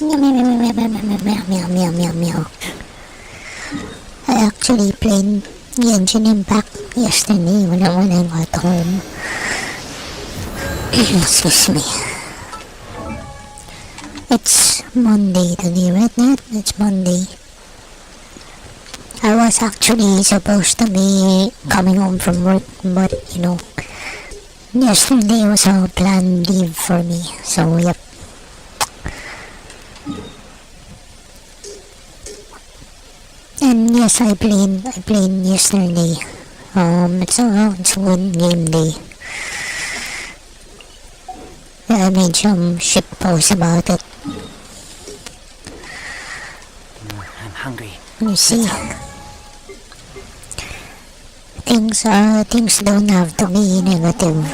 Meow, meow, meow, meow, meow, meow, meow, meow, meow, meow. I actually played Genshin Impact yesterday when I got home. Excuse me. It's Monday today, right, Nat? It's Monday. I was actually supposed to be coming home from work, but yesterday was a planned leave for me. So, yep. And yes, I played yesterday. It's a good game day. Yeah, I made some shit posts about it. I'm hungry. You see, things don't have to be negative.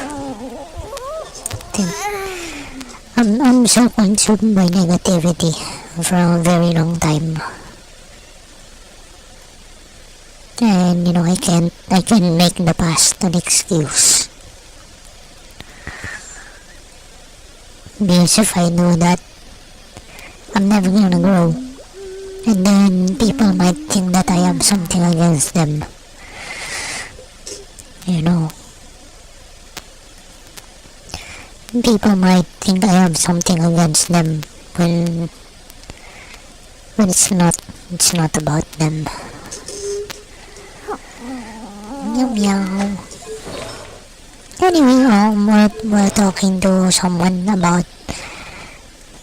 I'm so consumed by negativity for a very long time. And I can't make the past an excuse. Because if I know that I'm never gonna grow, and then people might think that I have something against them. People might think I have something against them when it's not about them. Meow meow. Anyway, we're talking to someone about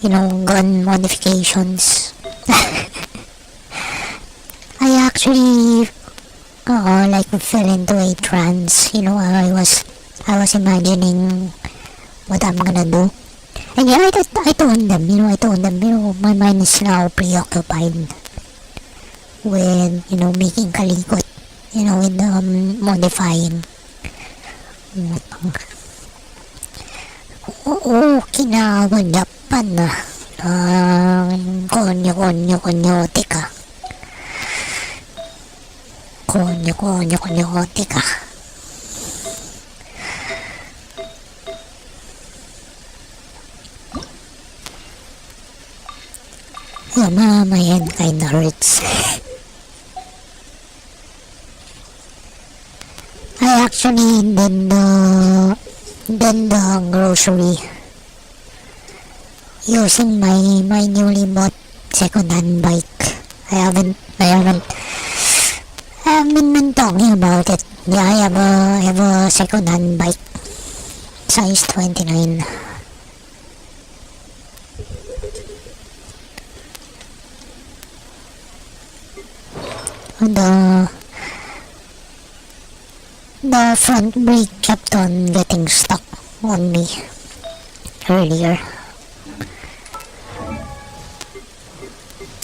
gun modifications. I actually fell into a trance. I was imagining what I'm gonna do. And yeah, I told them, my mind is now preoccupied with, making kalikot, with modifying. Oo, kinagadapan na. Konyo-tika. Konyo-tika. My head kinda hurts. I actually did the grocery using my newly bought second-hand bike. I've been talking about it. Yeah, I have a second-hand bike, size 29. The front brake kept on getting stuck on me earlier.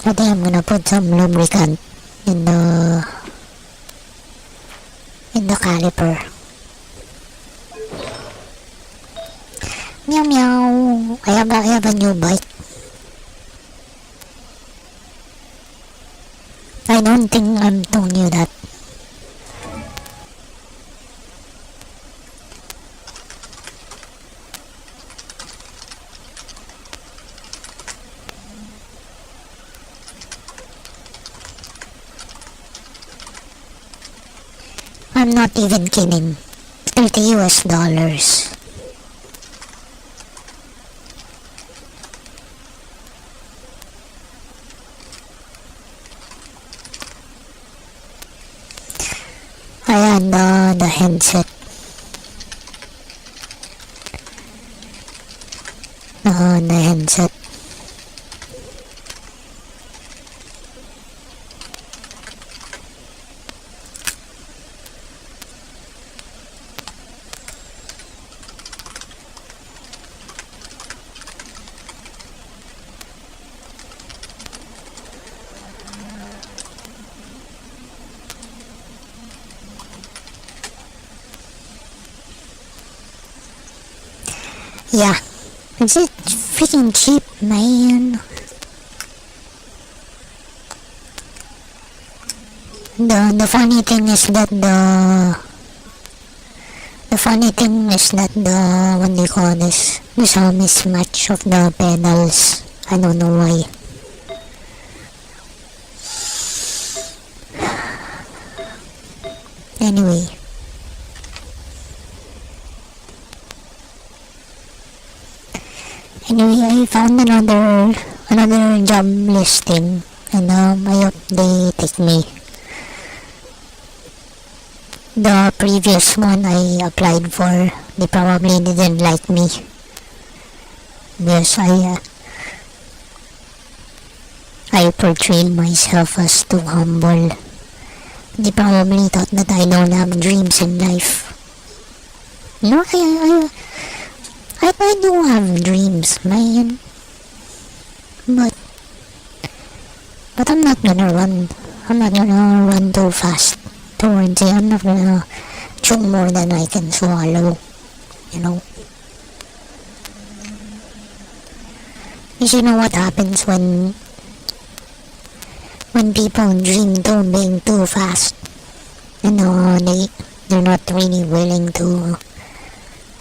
I think I'm gonna put some lubricant in the caliper. Meow meow. I have a new bike. I don't think I'm telling you that. I'm not even kidding. $30 US. Ayan, the headset. The headset. Yeah, it's freaking cheap, man. The funny thing is that the funny thing is that what do you call this? There's a mismatch of the pedals. I don't know why. Anyway. Anyway, I found another job listing, and I hope they take me. The previous one I applied for, they probably didn't like me because I portrayed myself as too humble. They probably thought that I don't have dreams in life. No, I do have dreams, man. But I'm not gonna run. I'm not gonna run too fast towards it. I'm not gonna chew more than I can swallow. You know? Because you know what happens when people dream too big too fast. You know, they're not really willing to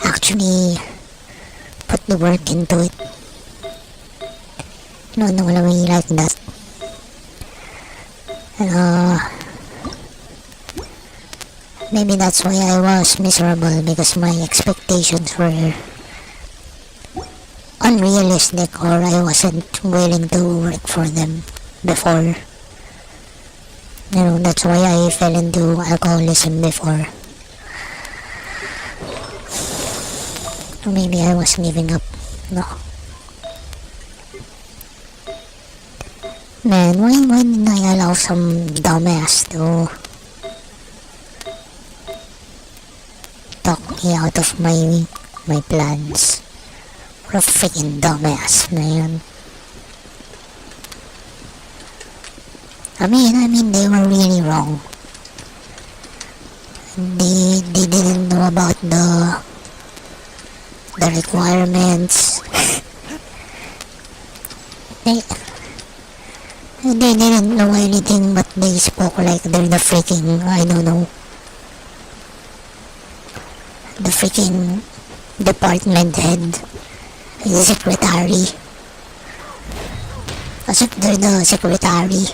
actually put the work into it. You know, no way like that. Maybe that's why I was miserable, because my expectations were unrealistic, or I wasn't willing to work for them before. You know, that's why I fell into alcoholism before. Or maybe I was giving up. No. Man, why didn't I allow some dumbass to talk me out of my plans? What a freaking dumbass, man. I mean, they were really wrong. They didn't know about the requirements. They didn't know anything, but they spoke like they're the freaking, I don't know, the freaking department head, the secretary. As if they're the secretary.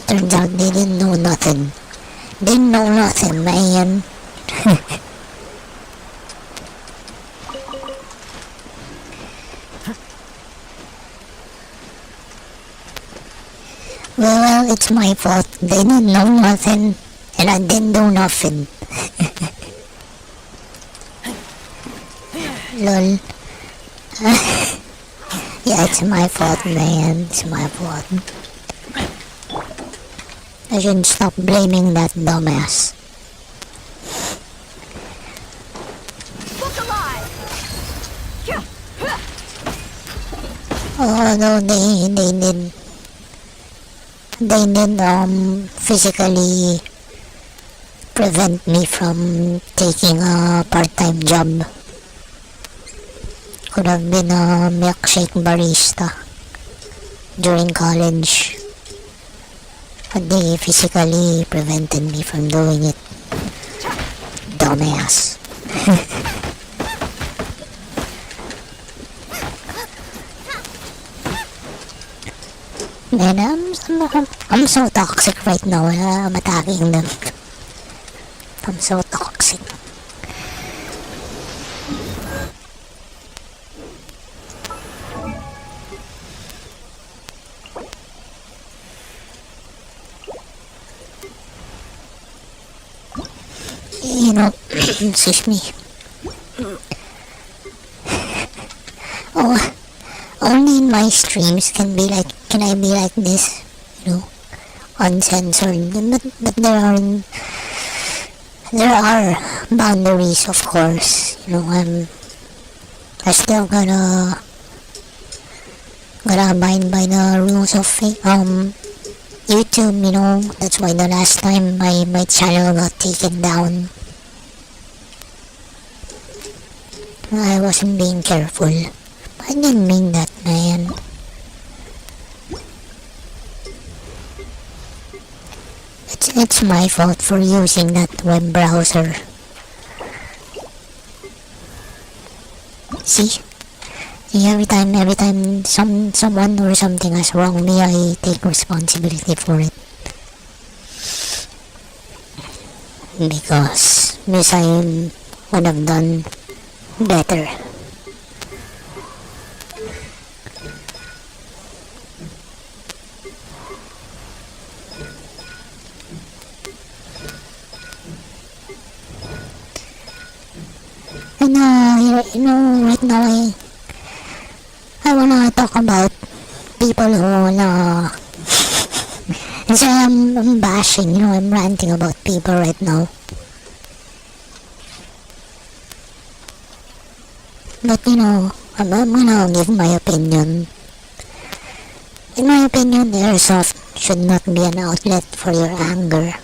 Turns out they didn't know nothing. Didn't know nothing, man. Well, it's my fault. They didn't know nothing, and I didn't do nothing. Lol. Yeah, it's my fault, man. It's my fault. I should stop blaming that dumbass. Oh no, they did physically prevent me from taking a part-time job. Could have been a milkshake barista during college, but they physically prevented me from doing it. Dumbass. Man, I'm so toxic right now. I'm attacking them. I'm so toxic. You know, excuse me. Oh, only in my streams can I be like this, you know, uncensored. But there are boundaries, of course. You know, I still gotta abide by the rules of YouTube. You know, that's why the last time my channel got taken down, I wasn't being careful. I didn't mean that, man. It's my fault for using that web browser. See? Every time someone or something has wronged me, I take responsibility for it. Because I would have done better. And right now I wanna talk about people who so I'm bashing, I'm ranting about people right now. But I'm gonna give my opinion. In my opinion, airsoft should not be an outlet for your anger.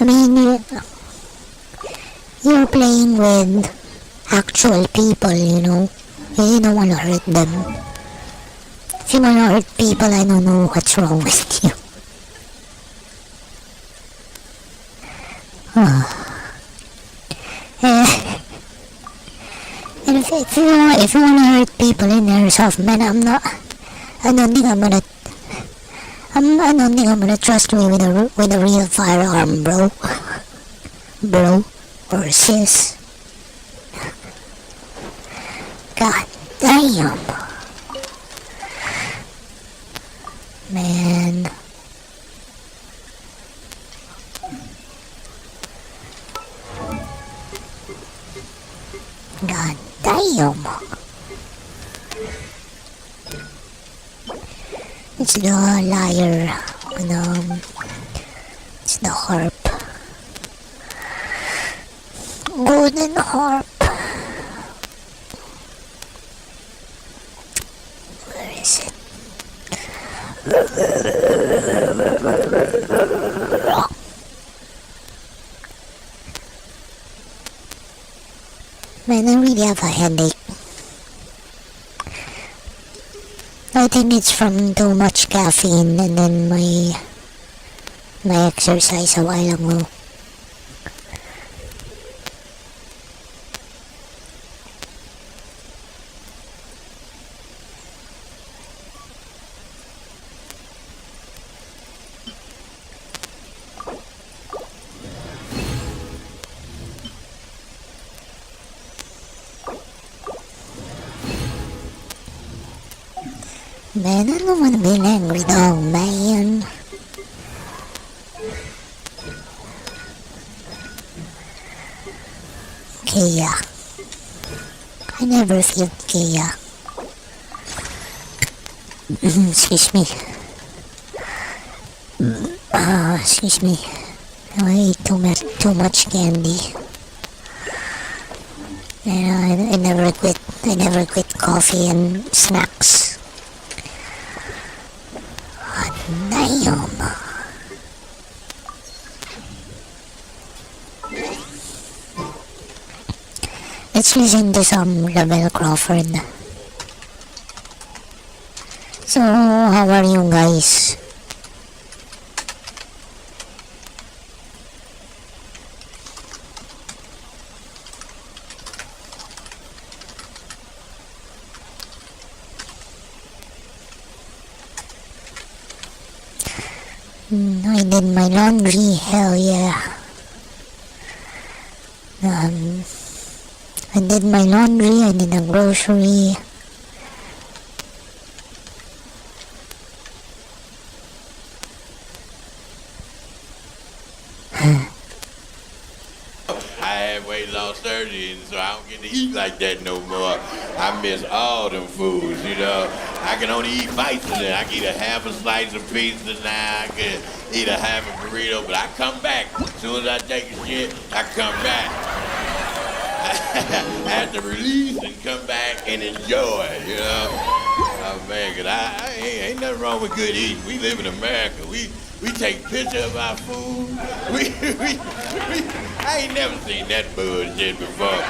I mean, you're playing with actual people, you don't want to hurt them. If you want to hurt people, I don't know what's wrong with you. And if you want to hurt people in airsoft, man, I don't think I'm gonna trust you with a real firearm, bro. Bro or sis. God damn. Man. God damn. It's the liar. It's the harp. Golden harp. Where is it? Man, I really have a headache. I think it's from too much caffeine and then my exercise a while ago. Man, I don't want to be an angry dog, man. Kia. I never feel Kia. Excuse me. Excuse me. I ate too much candy. And I never quit. I never quit coffee and snacks. Damn. Let's listen to some Lavelle Crawford. So, how are you guys? I did my laundry, hell yeah. I did my laundry, I did the grocery. I had weight loss surgery, so I don't get to eat like that no more. I miss all them foods, I can only eat bites of it. I can eat a half a slice of pizza now. I can eat a half a burrito, but I come back. As soon as I take a shit, I come back. I have to release and come back and enjoy, Oh man, 'cause I ain't nothing wrong with good eating. We live in America. We take pictures of our food. I ain't never seen that bullshit before.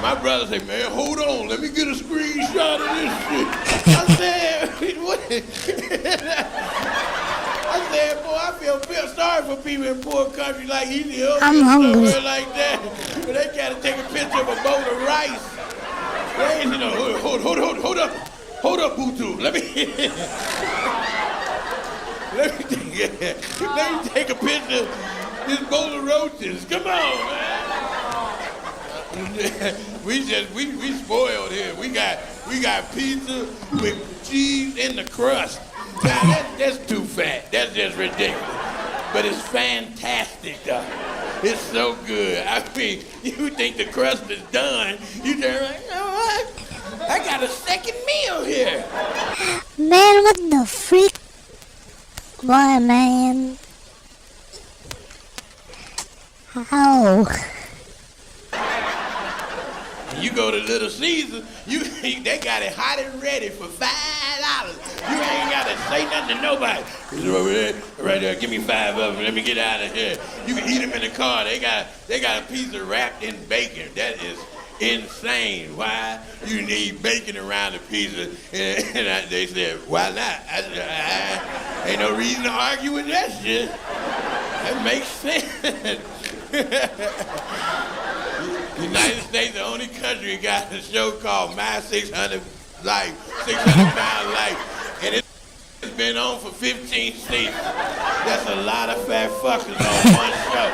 My brother say, man, hold on, let me get a screenshot of this shit. I said, what? I said, boy, I feel sorry for people in poor country like Ethiopia I'm hungry. somewhere like that. But they gotta take a picture of a bowl of rice. They, you know, hold up, Butu. Let me take a picture of this bowl of roaches. Come on, man. we spoiled here. We got pizza with cheese in the crust. Now, that's too fat. That's just ridiculous. But it's fantastic, though. It's so good. I mean, you think the crust is done, you turn around, you know what? I got a second meal here. Man, what the freak? Why, man? How? You go to Little Caesar, they got it hot and ready for $5. You ain't got to say nothing to nobody. It's over there, right there. Give me 5 of them. Let me get out of here. You can eat them in the car. They got a pizza wrapped in bacon. That is insane. Why? You need bacon around the pizza. And they said, why not? I ain't no reason to argue with that shit. That makes sense. The United States, the only country got a show called My 600 Life, 600-Pound Life, and it's been on for 15 seasons. That's a lot of fat fuckers on one show.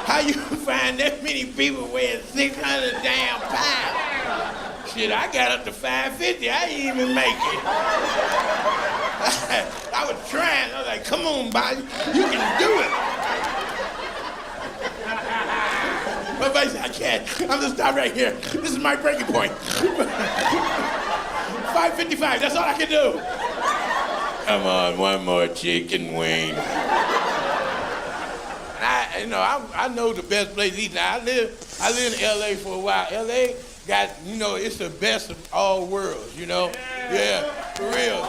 How you find that many people weighing 600 damn pounds? Shit, I got up to 550. I didn't even make it. I was trying. I was like, come on, body, you can do it. My buddy said, I can't. I'm gonna stop right here. This is my breaking point. 555, that's all I can do. Come on, one more chicken wing. I know the best place to eat. Now, I live in L.A. for a while. L.A. got, it's the best of all worlds, Yeah, for real.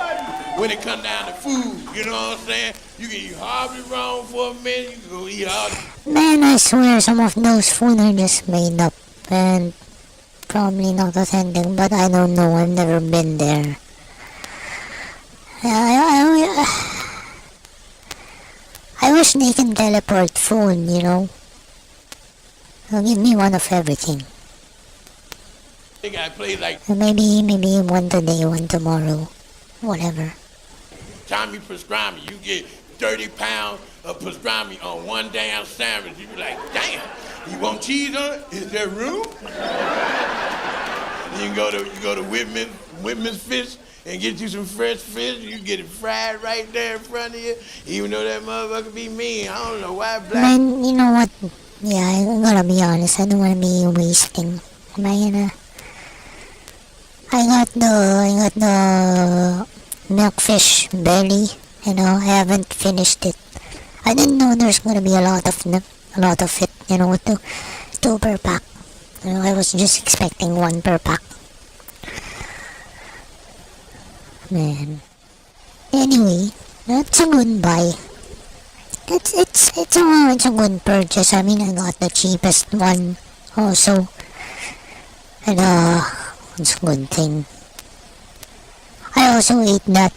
When it comes down to food, you know what I'm saying? You can eat Harvey wrong for a minute, you can go eat all the... Man, I swear some of those food are just made up and probably not authentic, but I don't know. I've never been there. I wish they can teleport food, They'll give me one of everything. They got a place like... Maybe one today, one tomorrow. Whatever. Tommy pastrami, you get 30 pounds of pastrami on one damn sandwich. You be like, damn, you want cheese on it? Is there room? You go to Whitman's Fish and get you some fresh fish. You get it fried right there in front of you. Even though that motherfucker be mean, I don't know why black. Man, you know what? Yeah, I gotta be honest. I don't wanna be wasting. Am I gonna? I got the milkfish belly. I haven't finished it. I didn't know there's gonna be a lot of it. Two per pack. I was just expecting one per pack. Man. Anyway, that's a good buy. It's a good purchase. I mean, I got the cheapest one also. And it's a good thing. I also ate that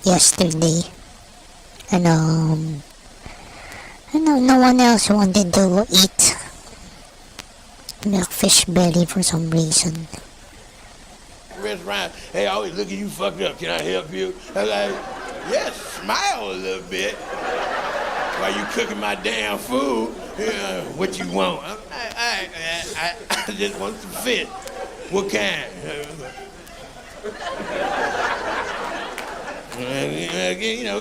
yesterday. And no one else wanted to eat milkfish belly for some reason. Restaurant, hey, I always look at you fucked up. Can I help you? I'm like, yes, smile a little bit while you cooking my damn food. What you want? I just want some fish. What kind?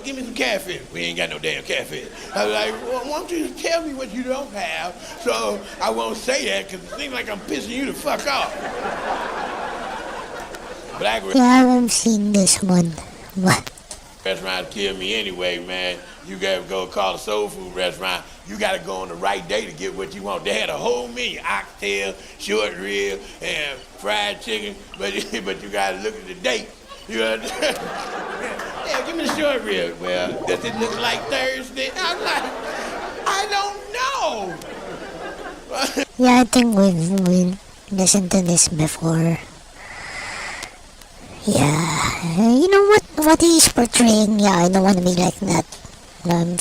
Give me some catfish. We ain't got no damn catfish. I was like, well, why don't you just tell me what you don't have so I won't say that because it seems like I'm pissing you the fuck off. Yeah, I've seen this one. What? Restaurants kill me anyway, man. You gotta go call a soul food restaurant. You gotta go on the right day to get what you want. They had a whole menu: oxtail, short rib, and fried chicken. But you gotta look at the date. Yeah, give me the short rib. Well, does it look like Thursday? I'm like, I don't know. Yeah, I think listened to this before. Yeah, you know what he's portraying. Yeah, I don't want to be like that. I'm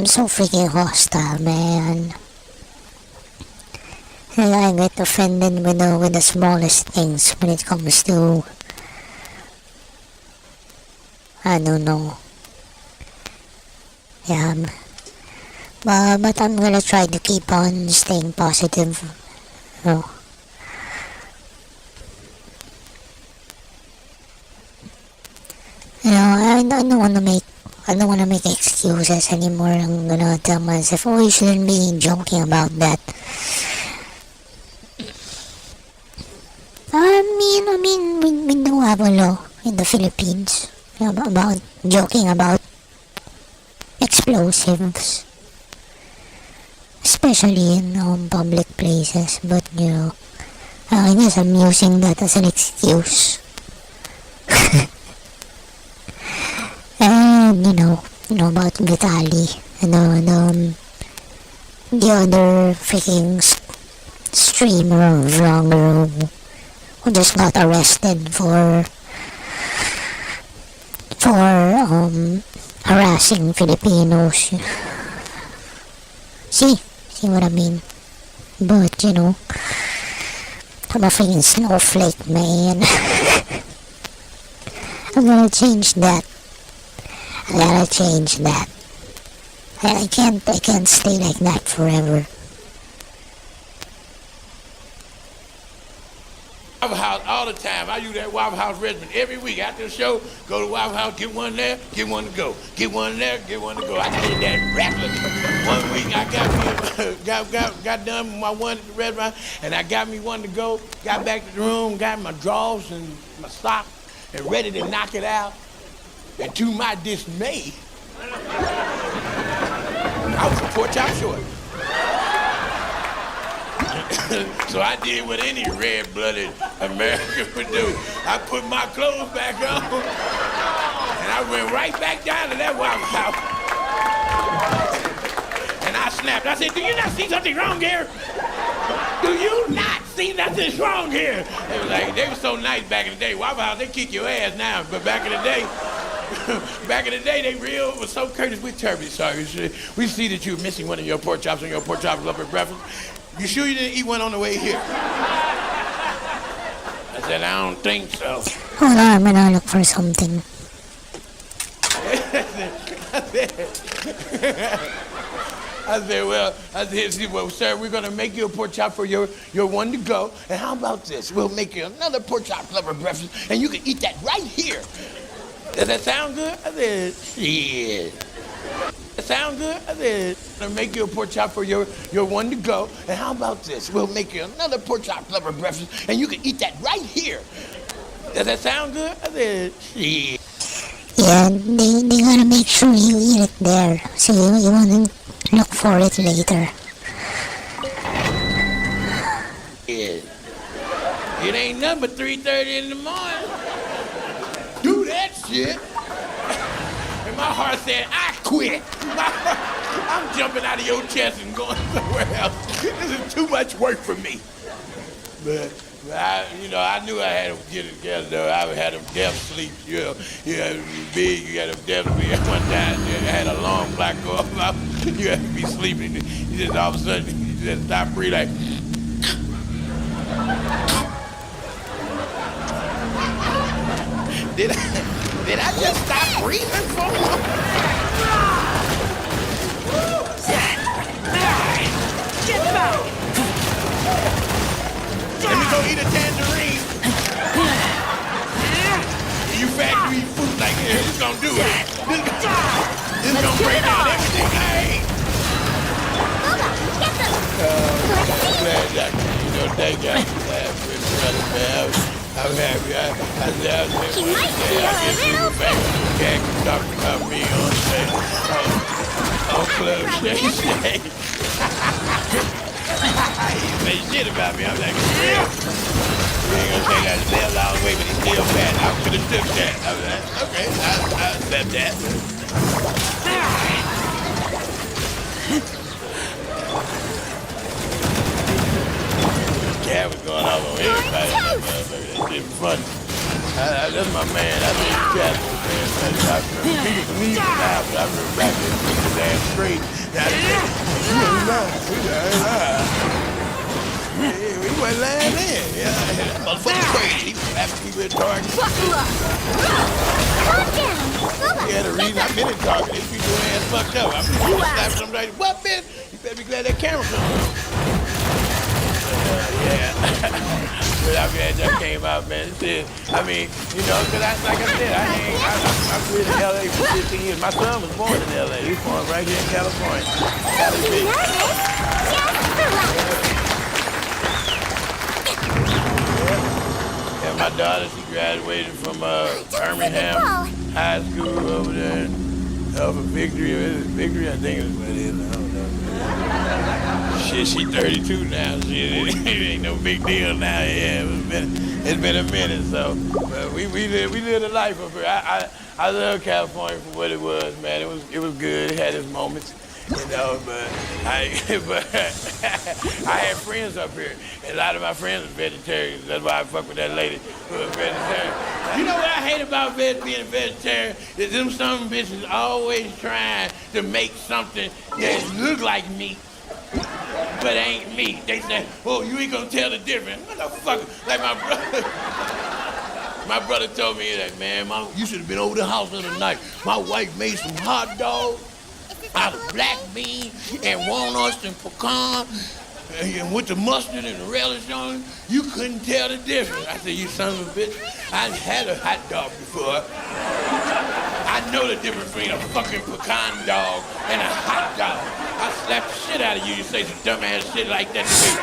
so freaking hostile, man. And I get offended with the smallest things when it comes to, I don't know. Yeah, but I'm gonna try to keep on staying positive. You know. I don't want to make excuses anymore. I'm gonna tell myself, oh, you shouldn't be joking about that. We do have a law in the Philippines about joking about explosives, especially in public places. But I guess I'm using that as an excuse. And about Vitali, and the other freaking streamer or vlogger who just got arrested for harassing Filipinos. See what I mean? But I'm a freaking snowflake, man. I'm gonna change that. I gotta change that. I can't stay like that forever. Waffle House all the time. I use that Waffle House regimen every week. After the show, go to Waffle House, get one there, get one to go. Get one there, get one to go. I did that rapidly. 1 week I got done with my one at the restaurant, and I got me one to go. Got back to the room, got my drawers and my socks, and ready to knock it out. And to my dismay, I was a pork chop short. So I did what any red-blooded American would do. I put my clothes back on, and I went right back down to that Waffle House. And I snapped. I said, do you not see something wrong here? Do you not see nothing wrong here? They were so nice back in the day. Waffle House, they kick your ass now, but back in the day, they was so courteous. We're terribly sorry. We see that you're missing one of your pork chops on your pork chop lovely breakfast. You sure you didn't eat one on the way here? I said, I don't think so. Hold on, I'm gonna look for something. I said, well, sir, we're gonna make you a pork chop for your one to go. And how about this? We'll make you another pork chop lover breakfast, and you can eat that right here. Does that sound good? I said, shit. That sound good? I said, I'll make you a pork chop for your one to go. And how about this? We'll make you another pork chop lover breakfast, and you can eat that right here. Does that sound good? I said, shit. Yeah, they gotta make sure you eat it there, so you wanna look for it later. Yeah. It ain't nothing but 3:30 in the morning. Do that shit. And my heart said, I quit. I'm jumping out of your chest and going somewhere else. This is too much work for me. But I knew I had to get it together, though. I had them deaf sleep. You had to be big. You had them deaf sleep. At one time, I had a long black girl. You had to be sleeping. You just all of a sudden, you just stop breathing like. Did I just stop breathing for a moment? Get back! Let me go eat a tangerine. You fat, you eat food like this. This is gonna do it. This is gonna break down everything I ate. I'm glad that, thank God for that, brother, man. I'm happy. I talking about me on stage. On Club Shay Shay. He say shit about me. I'm like, real. You ain't gonna say that bell all the way, but he's still fat. I could have took that. I was like, okay, I accept that. I was going off on everybody. That shit funny. That's my man. I mean, Jasper, man. People believe it now, but I remember back then, his ass straight. He wasn't lying then. Yeah, that motherfucker crazy. He was slapping people at Target. Buckle up. Calm down. He had a reason I've been in Target. These people ass fucked up. I'm going to slap somebody. What, bitch? You better be glad that camera comes on. Yeah. But I mean, that just came out, man. I mean, you know, because like I said, I grew in L.A. for 15 years. My son was born in L.A. He was born right here in California. Yeah, my daughter, she graduated from Birmingham High School over there. Over Victory. Victory, I think is what it is. I don't know. Shit, she 32 now. Shit, it ain't no big deal now. Yeah, it's been a minute. So we lived a life up here. I love California for what it was, man. It was good. It had its moments, you know. But I had friends up here. And a lot of my friends are vegetarians. That's why I fuck with that lady who was vegetarian. You know what I hate about being a vegetarian? Is them some bitches always trying to make something that look like meat, but ain't meat. They say, "Oh, you ain't gonna tell the difference." Motherfucker, like my brother. My brother told me that, man, you should have been over the house the other night. My wife made some hot dogs out of black beans and walnuts and pecan, and with the mustard and the relish on it. You couldn't tell the difference. I said, you son of a bitch, I had a hot dog before. I know the difference between a fucking pecan dog and a hot dog. I slap the shit out of you. You say some dumbass shit like that to me.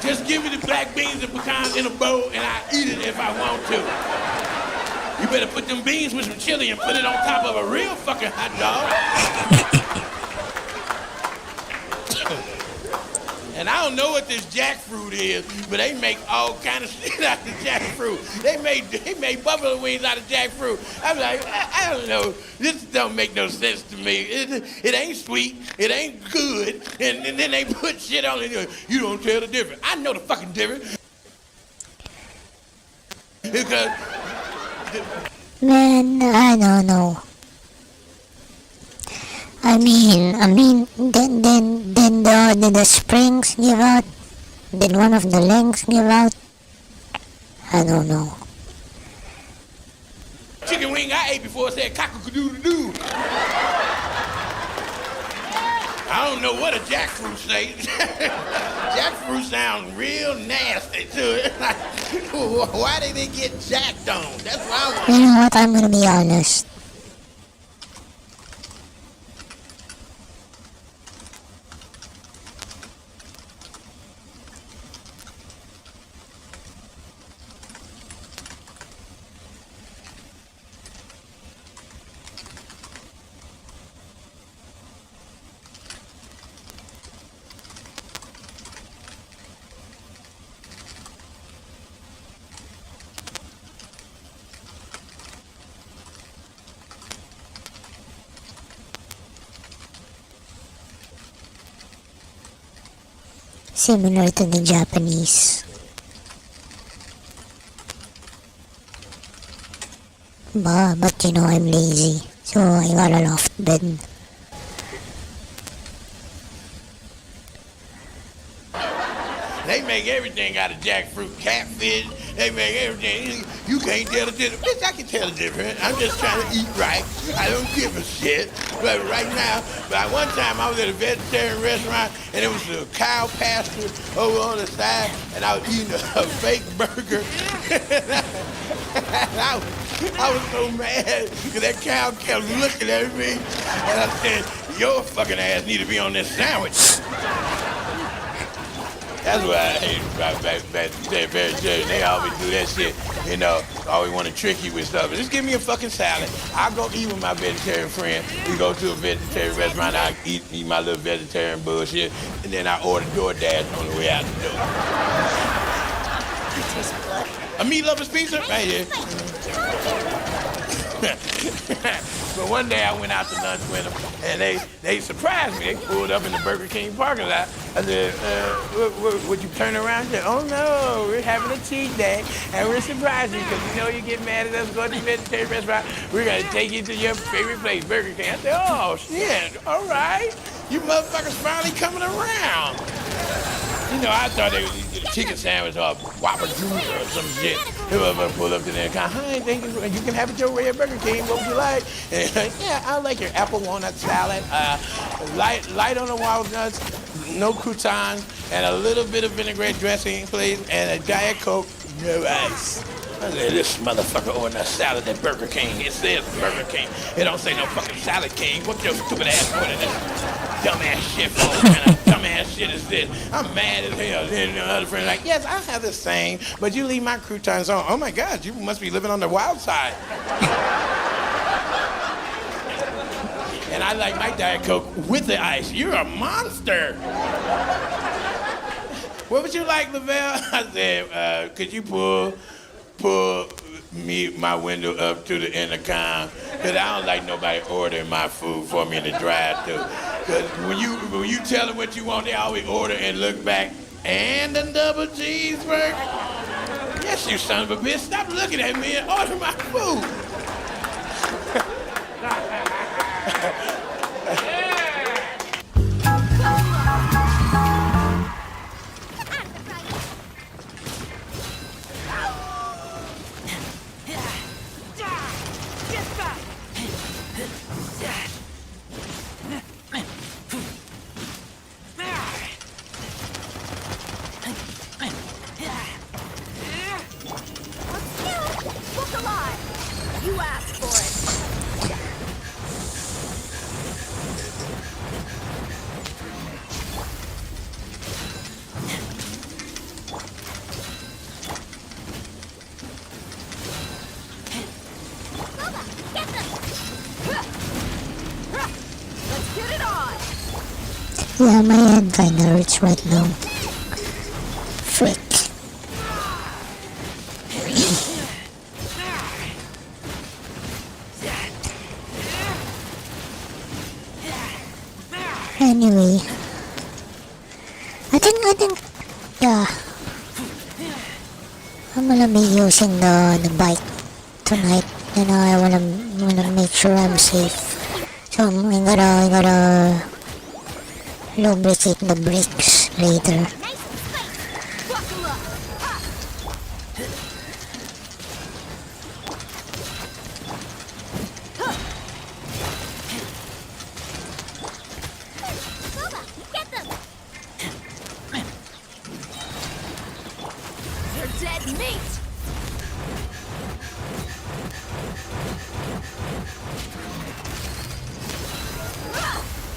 Just give me the black beans and pecans in a bowl and I eat it if I want to. You better put them beans with some chili and put it on top of a real fucking hot dog. And I don't know what this jackfruit is, but they make all kind of shit out of jackfruit. They made buffalo wings out of jackfruit. I'm like, I don't know. This don't make no sense to me. It ain't sweet. It ain't good. And then they put shit on it. You don't tell the difference. I know the fucking difference. Because... Man, I don't know. I mean, did the springs give out? Did one of the legs give out? I don't know. Chicken wing I ate before said cock-a-doodle-doo. I don't know what a jackfruit say. Jackfruit sounds real nasty to it. Like, why did they get jacked on? That's what I want. You know what? I'm gonna be honest. Similar to the Japanese. But you know I'm lazy, so I got a loft bed. They make everything out of jackfruit, catfish. They make everything. You can't tell the difference. Bitch, I can tell the difference. I'm just trying to eat right. I don't give a shit. But right now, one time I was at a vegetarian restaurant and it was a cow pasture over on the side and I was eating a fake burger. I was so mad because that cow kept looking at me and I said, your fucking ass need to be on this sandwich. That's what I hate about vegetarian. They always do that shit, you know, always want to trick you with stuff. Just give me a fucking salad. I'll go eat with my vegetarian friend. We go to a vegetarian restaurant, I eat my little vegetarian bullshit, and then I order DoorDash on the way out the door. A meat lover's pizza? Right here. But one day I went out to lunch with them, and they surprised me. They pulled up in the Burger King parking lot. I said, would you turn around and say, oh no, we're having a cheat day, and we're surprised you because you know you get mad at us going to the vegetarian restaurant. We're going to take you to your favorite place, Burger King. I said, oh shit, all right. You motherfuckers finally coming around. You know, I thought they would get a chicken sandwich or a Whopper Junior or some shit. Whoever pulled up to there and go, hi, thank you. You can have it your way at Burger King. What would you like? And like, yeah, I like your apple walnut salad. Light on the walnuts, no croutons, and a little bit of vinaigrette dressing, please, and a Diet Coke, no ice. I said, this motherfucker ordering a salad at Burger King. It says Burger King. It don't say no fucking Salad King. What your stupid ass ordering this dumbass shit for? What kind of dumbass shit is this? I'm mad as hell. Then the other friend like, yes, I have the same, but you leave my croutons on. Oh my God, you must be living on the wild side. And I like my Diet Coke with the ice. You're a monster. What would you like, Lavelle? I said, could you pull my window up to the intercom? Because I don't like nobody ordering my food for me in the drive-thru. Because when you tell them what you want, they always order and look back. And a double cheeseburger? Yes, you son of a bitch. Stop looking at me and order my food. You asked for it. Get them. Let's get it on. Yeah, my head kinda hurts right now. Frick. Anyway, I think, yeah, I'm gonna be using the bike tonight. You know, I wanna make sure I'm safe. So I gotta lubricate the brakes later. Nice and spicy. Buckle up. Ha. Boba, get them. You're dead meat.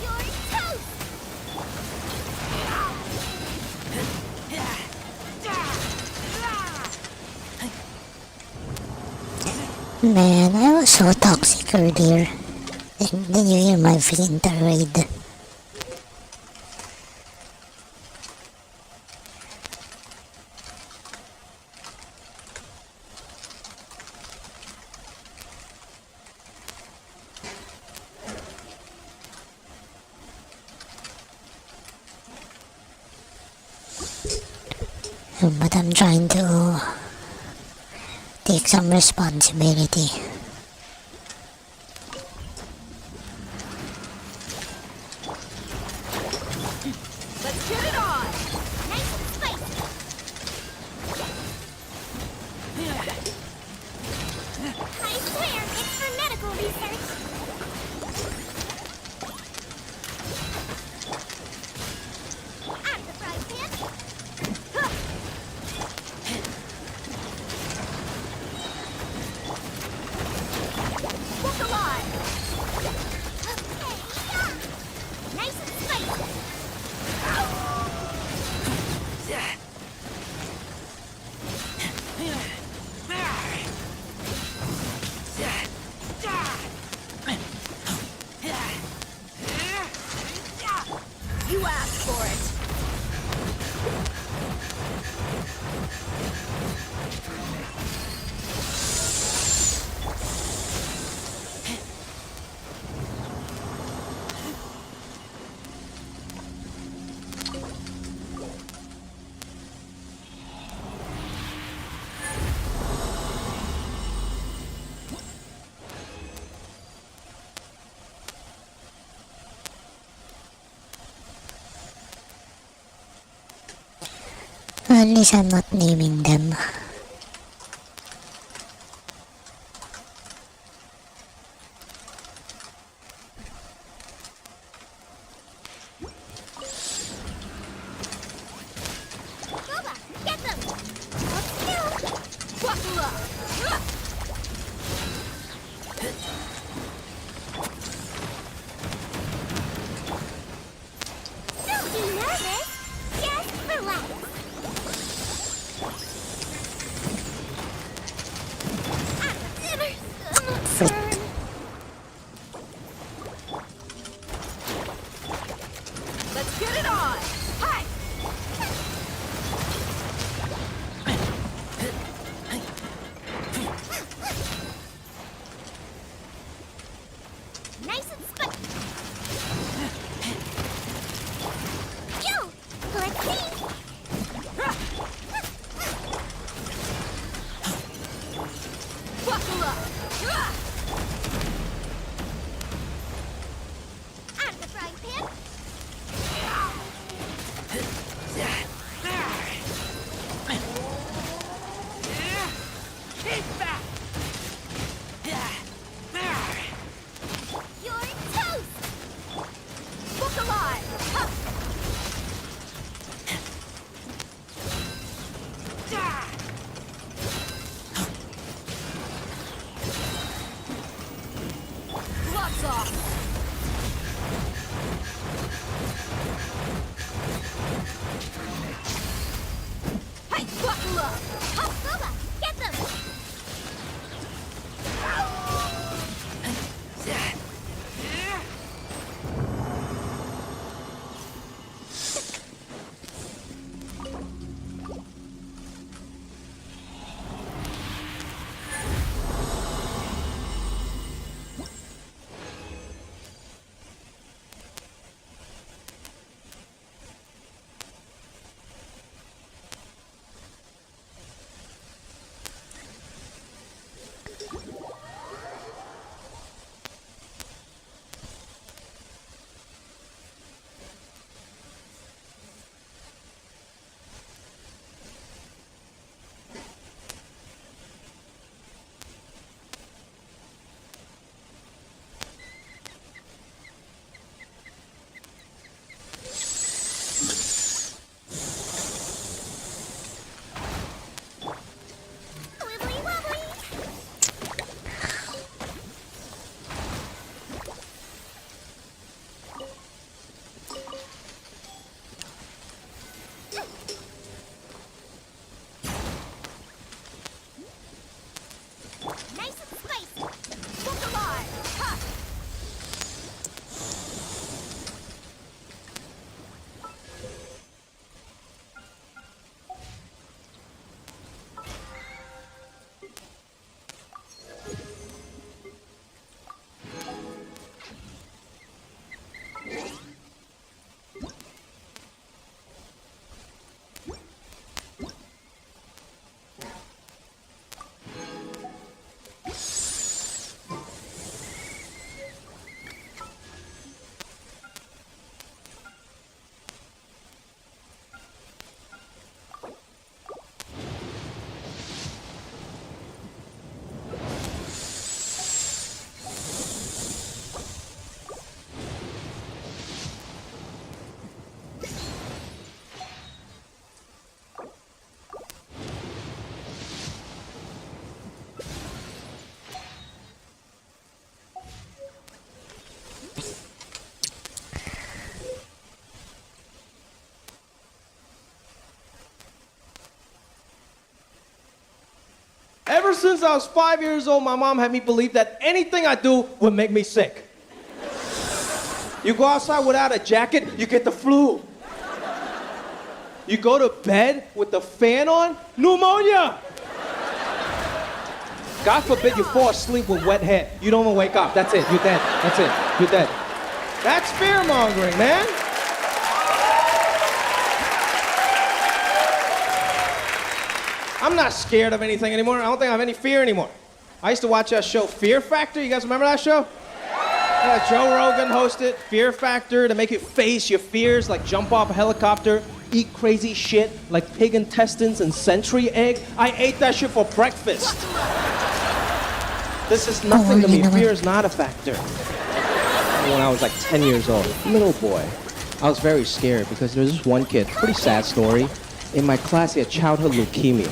You're toast. Man, I was so toxic earlier. Did you hear my freaking tirade? But I'm trying to take some responsibility. Let's get it on. Nice and spicy. I swear, it's for medical research. Out of the frying pan. Huh. At least I'm not naming them. Boba, get them! Let's go! Buckle up! Don't be nervous! Just relax! Frick. Let's get it on! Hi! Nice and spicy! Yo! Let's see! Buckle up! Out of the frying pan! Keep back! You're toast! Look alive! Huh. Gloves off! Hey, buckle up! Hop, Boba! Get them! Wibbly wobbly! Nice and spicy! Look alive! Ha! Ever since I was 5 years old, my mom had me believe that anything I do would make me sick. You go outside without a jacket, you get the flu. You go to bed with the fan on, pneumonia. God forbid you fall asleep with wet hair. You don't even wake up. That's it. You're dead. That's it. You're dead. That's fear mongering, man. I'm not scared of anything anymore. I don't think I have any fear anymore. I used to watch that show, Fear Factor. You guys remember that show? Yeah, Joe Rogan hosted Fear Factor to make you face your fears, like jump off a helicopter. eat crazy shit like pig intestines and century egg. I ate that shit for breakfast. This is nothing to me. Fear is not a factor. When I was like 10 years old, little boy, I was very scared because there was this one kid, pretty sad story. In my class, he had childhood leukemia.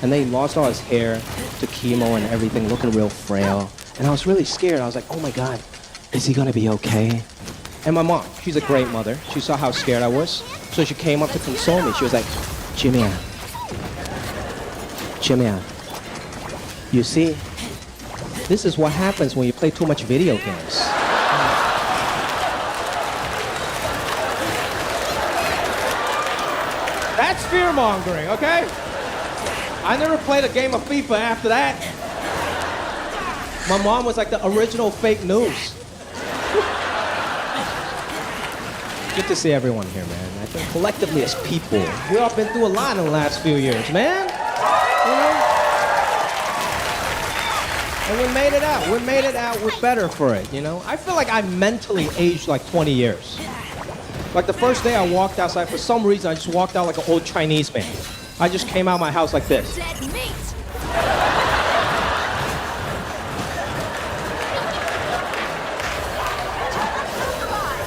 And then he lost all his hair to chemo and everything, looking real frail. And I was really scared. I was like, oh my God, is he gonna be okay? And my mom, she's a great mother. She saw how scared I was. So she came up to console me. She was like, Jimmy, you see, this is what happens when you play too much video games. That's fear-mongering, okay? I never played a game of FIFA after that. My mom was like the original fake news. Good to see everyone here, man. I think collectively as people, we all been through a lot in the last few years, man. You know? And we made it out. We made it out. We're better for it, you know? I feel like I mentally aged like 20 years. Like the first day I walked outside, for some reason, I just walked out like an old Chinese man. I just came out of my house like this. Dead meat.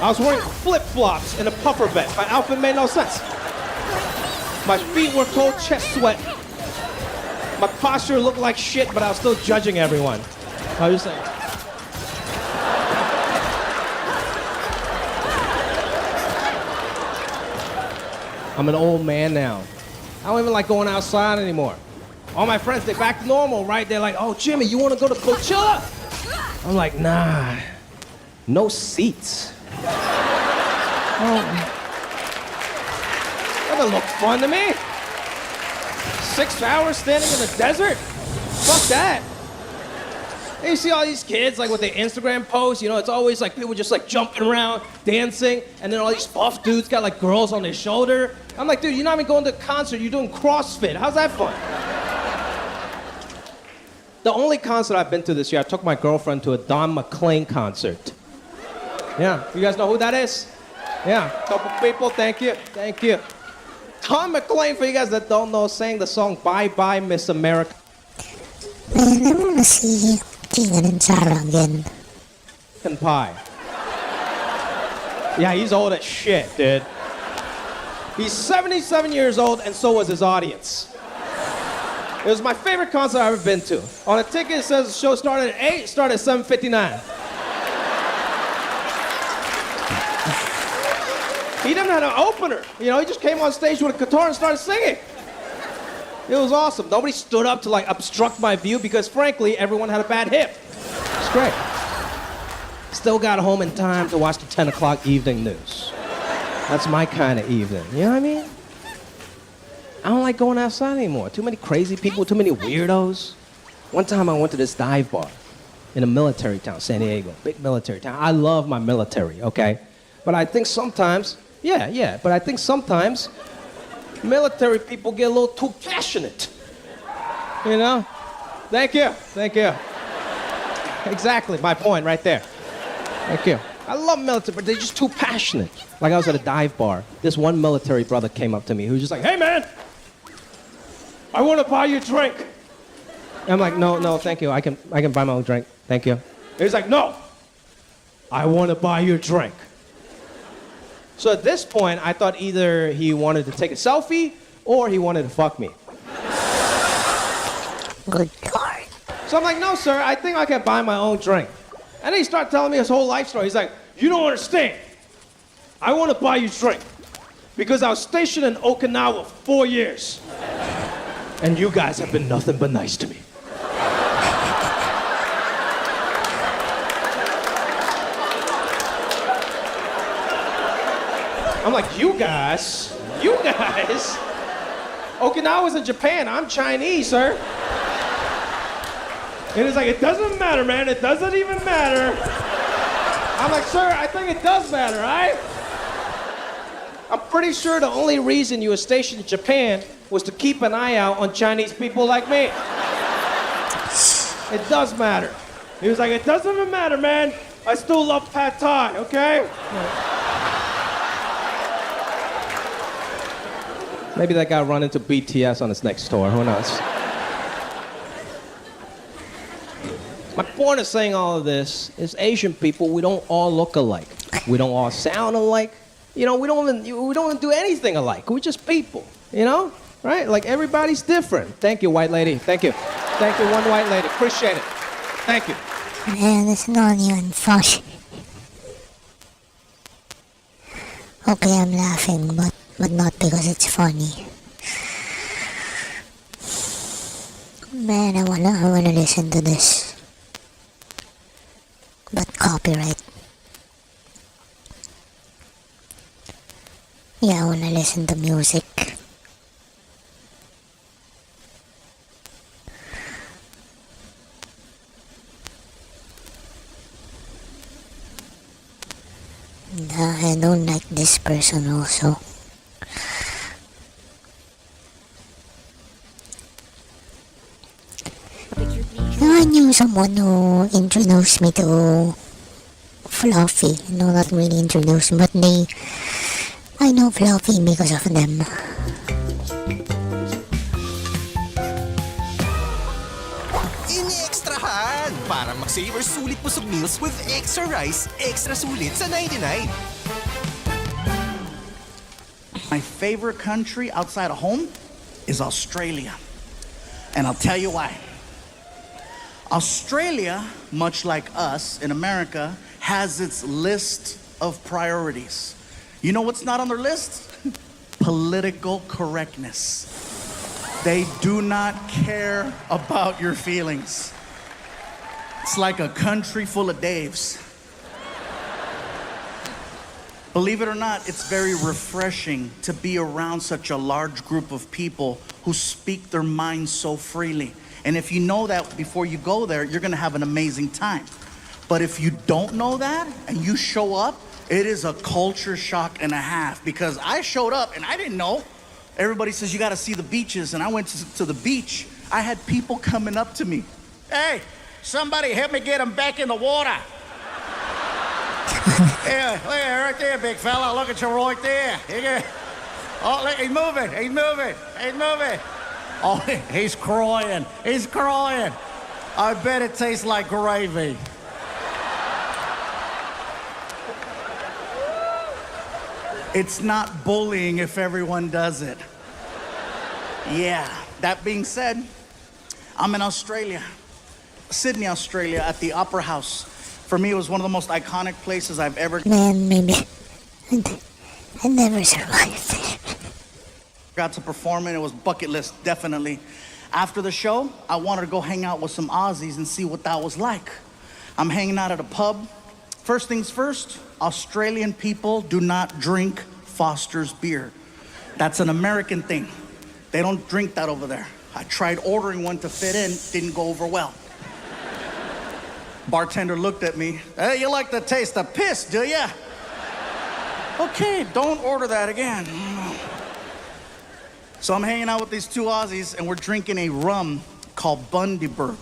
I was wearing flip-flops and a puffer vest. My outfit made no sense. My feet were cold, chest sweat. My posture looked like shit, but I was still judging everyone. I was just like... I'm an old man now. I don't even like going outside anymore. All my friends, they're back to normal, right? They're like, oh, Jimmy, you want to go to Coachella? I'm like, nah, no seats. That doesn't look fun to me. 6 hours standing in the desert? Fuck that. And you see all these kids, like with their Instagram posts, you know, it's always like people just like jumping around, dancing, and then all these buff dudes got like girls on their shoulder. I'm like, dude, you're not even going to a concert, you're doing CrossFit. How's that fun? The only concert I've been to this year, I took my girlfriend to a Don McLean concert. Yeah, you guys know who that is? Yeah, a couple people, thank you. Don McLean, for you guys that don't know, sang the song Bye Bye Miss America. Man, I want to see Keegan and Sarah again. And pie. Yeah, he's old as shit, dude. He's 77 years old, and so was his audience. It was my favorite concert I've ever been to. On a ticket, it says the show started at 8, started at 7:59. He didn't have an opener. You know, he just came on stage with a guitar and started singing. It was awesome. Nobody stood up to like obstruct my view because frankly, everyone had a bad hip. It's great. Still got home in time to watch the 10 o'clock evening news. That's my kind of evening. You know what I mean? I don't like going outside anymore. Too many crazy people, too many weirdos. One time I went to this dive bar in a military town, San Diego, big military town. I love my military, okay? But I think sometimes, but I think sometimes military people get a little too passionate. You know? Thank you. Exactly, my point right there. Thank you. I love military, but they're just too passionate. Like I was at a dive bar. This one military brother came up to me who was just like, hey man, I want to buy you a drink. And I'm like, no, thank you. I can buy my own drink. Thank you. He's like, no, I want to buy you a drink. So at this point, I thought either he wanted to take a selfie or he wanted to fuck me. Good Lord. So I'm like, no, sir, I think I can buy my own drink. And then he started telling me his whole life story. He's like, you don't understand. I want to buy you a drink because I was stationed in Okinawa for 4 years. And you guys have been nothing but nice to me. I'm like, you guys? Okinawa's in Japan, I'm Chinese, sir. And he's like, it doesn't matter, man, it doesn't even matter. I'm like, sir, I think it does matter, right? I'm pretty sure the only reason you were stationed in Japan was to keep an eye out on Chinese people like me. It does matter. He was like, it doesn't even matter, man. I still love pad thai, okay? Maybe that guy run into BTS on his next tour. Who knows? My point of saying all of this is Asian people, we don't all look alike. We don't all sound alike. You know, we don't even do anything alike. We're just people, you know? Right? Like everybody's different. Thank you, white lady. Thank you. Thank you, one white lady. Appreciate it. Thank you. Man, it's not even funny. Okay, I'm laughing, but not because it's funny. Man, I wanna listen to this. But copyright. Yeah, I wanna listen to music. I don't like this person also. I knew someone who introduced me to Fluffy. No, not really introduced, but I know Fluffy because of them. Ini-extrahan para mag-savor sulit busog meals with extra rice, extra sulit sa 99. My favorite country outside of home is Australia. And I'll tell you why. Australia, much like us in America, has its list of priorities. You know what's not on their list? Political correctness. They do not care about your feelings. It's like a country full of Daves. Believe it or not, it's very refreshing to be around such a large group of people who speak their minds so freely. And if you know that before you go there, you're gonna have an amazing time. But if you don't know that and you show up, it is a culture shock and a half, because I showed up and I didn't know. Everybody says you gotta see the beaches, and I went to the beach. I had people coming up to me. Hey, somebody help me get him back in the water. Yeah, right there, big fella. Look at you right there. Oh, look, he's moving. He's moving. He's moving. Oh, he's crying. He's crying. I bet it tastes like gravy. It's not bullying if everyone does it. Yeah, that being said, I'm in Australia, Sydney, Australia, at the Opera House. For me, it was one of the most iconic places I've ever... Man, maybe I never survived. got to perform in. It was bucket list, definitely. After the show, I wanted to go hang out with some Aussies and see what that was like. I'm hanging out at a pub. First things first, Australian people do not drink Foster's beer. That's an American thing. They don't drink that over there. I tried ordering one to fit in, didn't go over well. Bartender looked at me. Hey, you like the taste of piss, do ya? Okay, don't order that again. So I'm hanging out with these two Aussies, and we're drinking a rum called Bundaberg.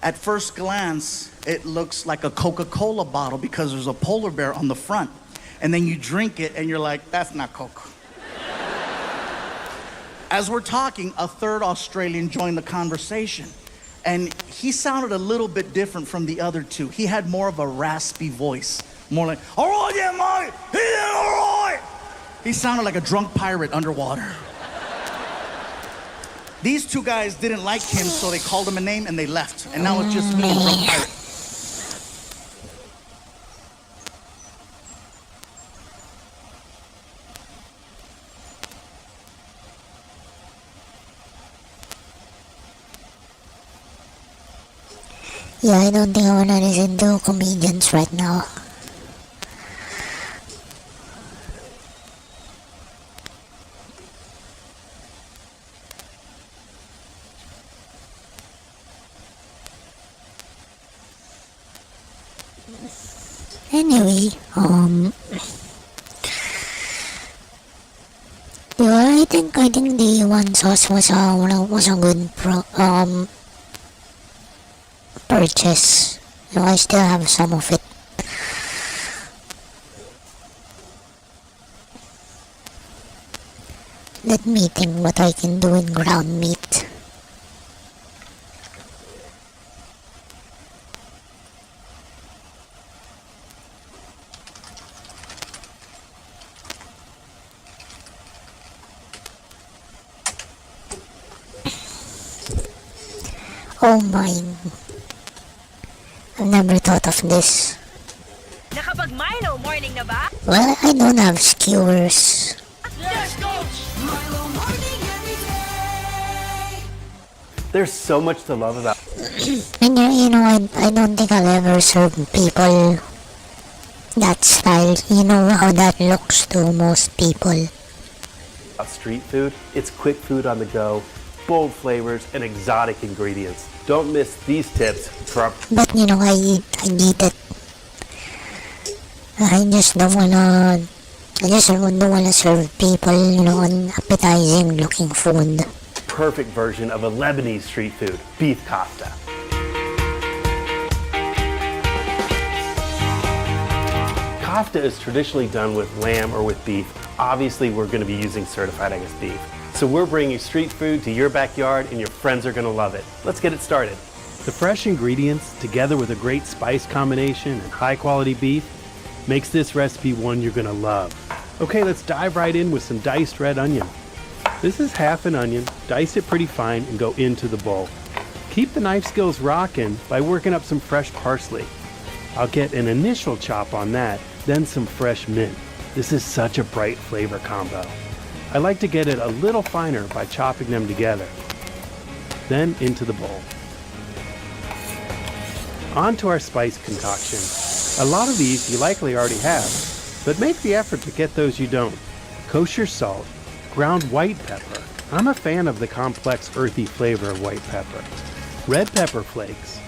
At first glance, it looks like a Coca-Cola bottle because there's a polar bear on the front. And then you drink it, and you're like, that's not Coke. As we're talking, a third Australian joined the conversation. And he sounded a little bit different from the other two. He had more of a raspy voice. More like, all right, yeah, mate, yeah, all right. He sounded like a drunk pirate underwater. These two guys didn't like him, so they called him a name and they left. And now it's just me, the drunk pirate. Yeah, I don't think I wanna listen to comedians right now. Anyway, yeah, I think the one sauce was a good purchase. You know, I still have some of it. Let me think what I can do in ground meat. Oh my. I've never thought of this. Nakapag-Milo morning na ba? Well, I don't have skewers. Yes, Coach! There's so much to love about And you know, I don't think I'll ever serve people that style. You know how that looks to most people. street food. It's quick food on the go, bold flavors, and exotic ingredients. Don't miss these tips from... But you know, I eat it. I just don't wanna serve people, you know, unappetizing looking food. Perfect version of a Lebanese street food, beef kofta. Kofta is traditionally done with lamb or with beef. Obviously, we're going to be using certified Angus beef. So we're bringing street food to your backyard and your friends are going to love it. Let's get it started. The fresh ingredients, together with a great spice combination and high quality beef, makes this recipe one you're going to love. Okay, let's dive right in with some diced red onion. This is half an onion, dice it pretty fine and go into the bowl. Keep the knife skills rocking by working up some fresh parsley. I'll get an initial chop on that, then some fresh mint. This is such a bright flavor combo. I like to get it a little finer by chopping them together. Then into the bowl. On to our spice concoction. A lot of these you likely already have, but make the effort to get those you don't. Kosher salt, ground white pepper. I'm a fan of the complex earthy flavor of white pepper. Red pepper flakes,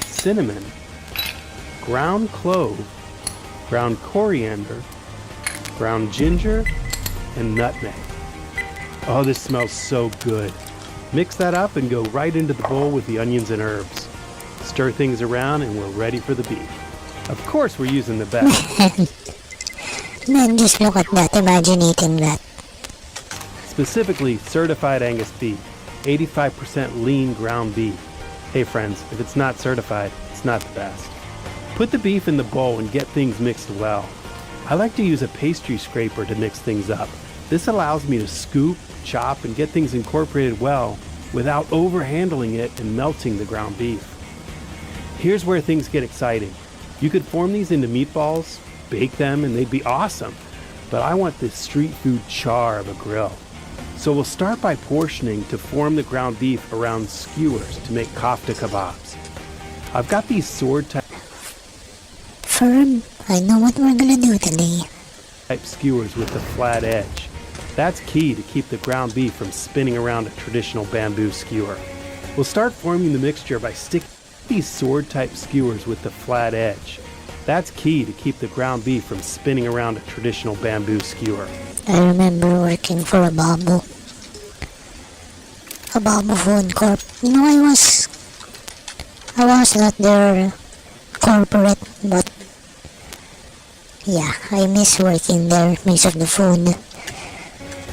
cinnamon, ground clove, ground coriander, ground ginger, and nutmeg. Oh, this smells so good. Mix that up and go right into the bowl with the onions and herbs. Stir things around and we're ready for the beef. Of course we're using the best. Man, just look at that. Imagine eating that. Specifically, certified Angus beef, 85% lean ground beef. Hey friends, if it's not certified, it's not the best. Put the beef in the bowl and get things mixed well. I like to use a pastry scraper to mix things up. This allows me to scoop, chop, and get things incorporated well without overhandling it and melting the ground beef. Here's where things get exciting. You could form these into meatballs, bake them, and they'd be awesome. But I want this street food char of a grill. So we'll start by portioning to form the ground beef around skewers to make kofta kebabs. I've got these sword type Firm, I know what we're gonna do today. skewers with the flat edge. That's key to keep the ground beef from spinning around a traditional bamboo skewer. We'll start forming the mixture by sticking these sword type skewers with the flat edge. That's key to keep the ground beef from spinning around a traditional bamboo skewer. I remember working for a bamboo food corp. You know, I was not their corporate, but yeah, I miss working there, miss of the food.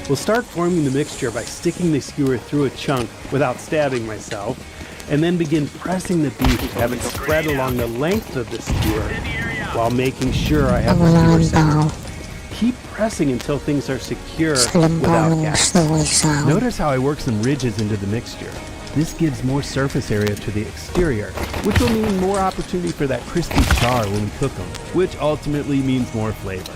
We'll start forming the mixture by sticking the skewer through a chunk without stabbing myself, and then begin pressing the beef to have it spread along the length of the skewer while making sure I have the skewer centered. Keep pressing until things are secure without gaps. Notice how I work some ridges into the mixture. This gives more surface area to the exterior, which will mean more opportunity for that crispy char when we cook them, which ultimately means more flavor.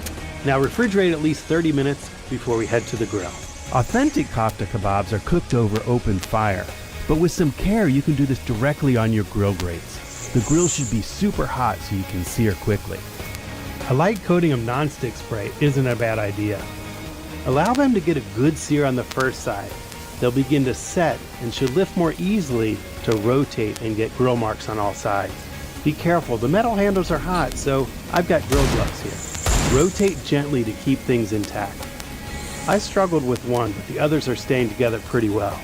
Now refrigerate at least 30 minutes before we head to the grill. Authentic kofta kebabs are cooked over open fire, but with some care you can do this directly on your grill grates. The grill should be super hot so you can sear quickly. A light coating of nonstick spray isn't a bad idea. Allow them to get a good sear on the first side. They'll begin to set and should lift more easily to rotate and get grill marks on all sides. Be careful, the metal handles are hot, so I've got grill gloves here. Rotate gently to keep things intact. I struggled with one, but the others are staying together pretty well.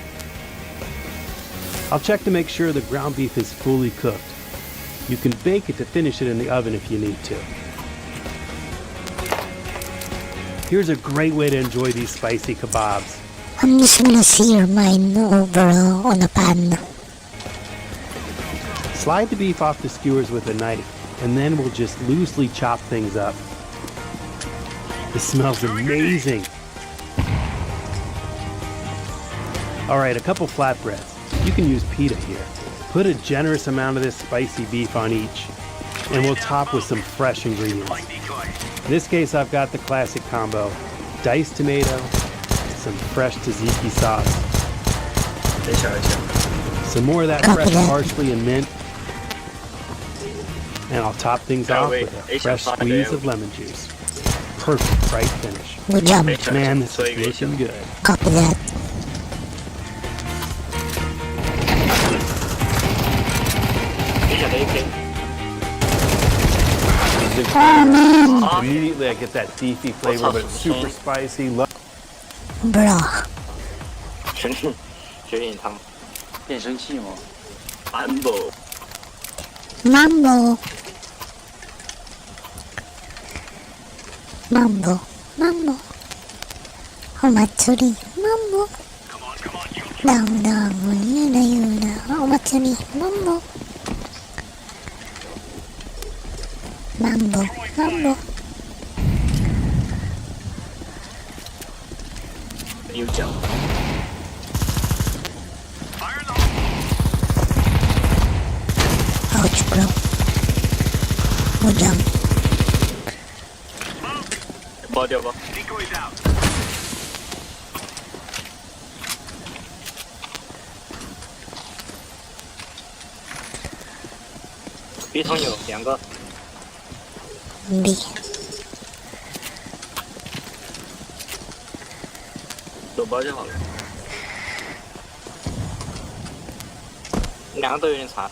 I'll check to make sure the ground beef is fully cooked. You can bake it to finish it in the oven if you need to. Here's a great way to enjoy these spicy kebabs. I'm just gonna sear mine over on a pan. Slide the beef off the skewers with a knife, and then we'll just loosely chop things up. This smells amazing. All right, a couple flatbreads. You can use pita here. Put a generous amount of this spicy beef on each, and we'll top with some fresh ingredients. In this case, I've got the classic combo: diced tomato, some fresh tzatziki sauce, some more of that fresh parsley and mint, and I'll top things off with a fresh squeeze of lemon juice. Perfect right finish. Good job. Man, this is looking good. Copy that. Oh man, Immediately I get that beefy flavor, but it's super spicy. bruh. 雪饮汤，变声器吗 Mambo. Mambo. Omatsuri. Mambo. Down. Yuna. Omatsuri. Mambo.牛角， Ouch, bro. Good job. 爆掉吧。B 桶有2个， B. 手包就好了。2个都有点长。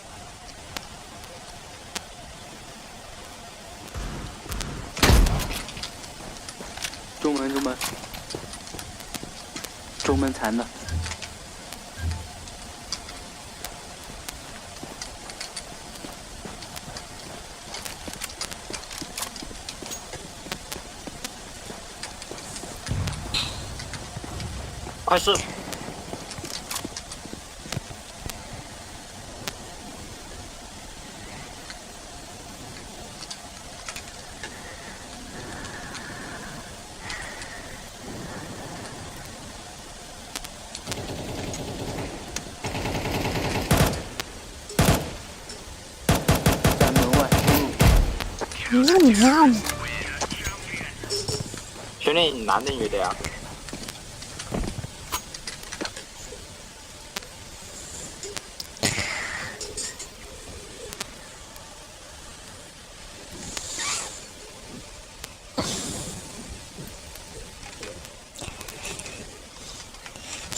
中门残的。快试！在门外Yum. 兄弟，你男的女的呀？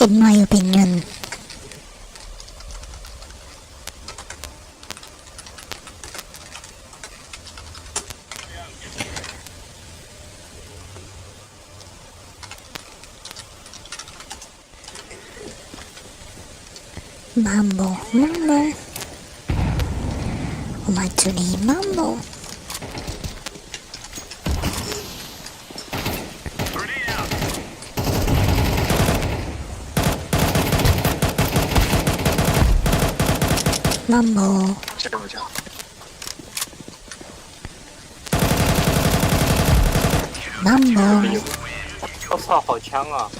In my opinion. Mambo. Omatsuri. Mambo. Mambo. 我操，好枪啊！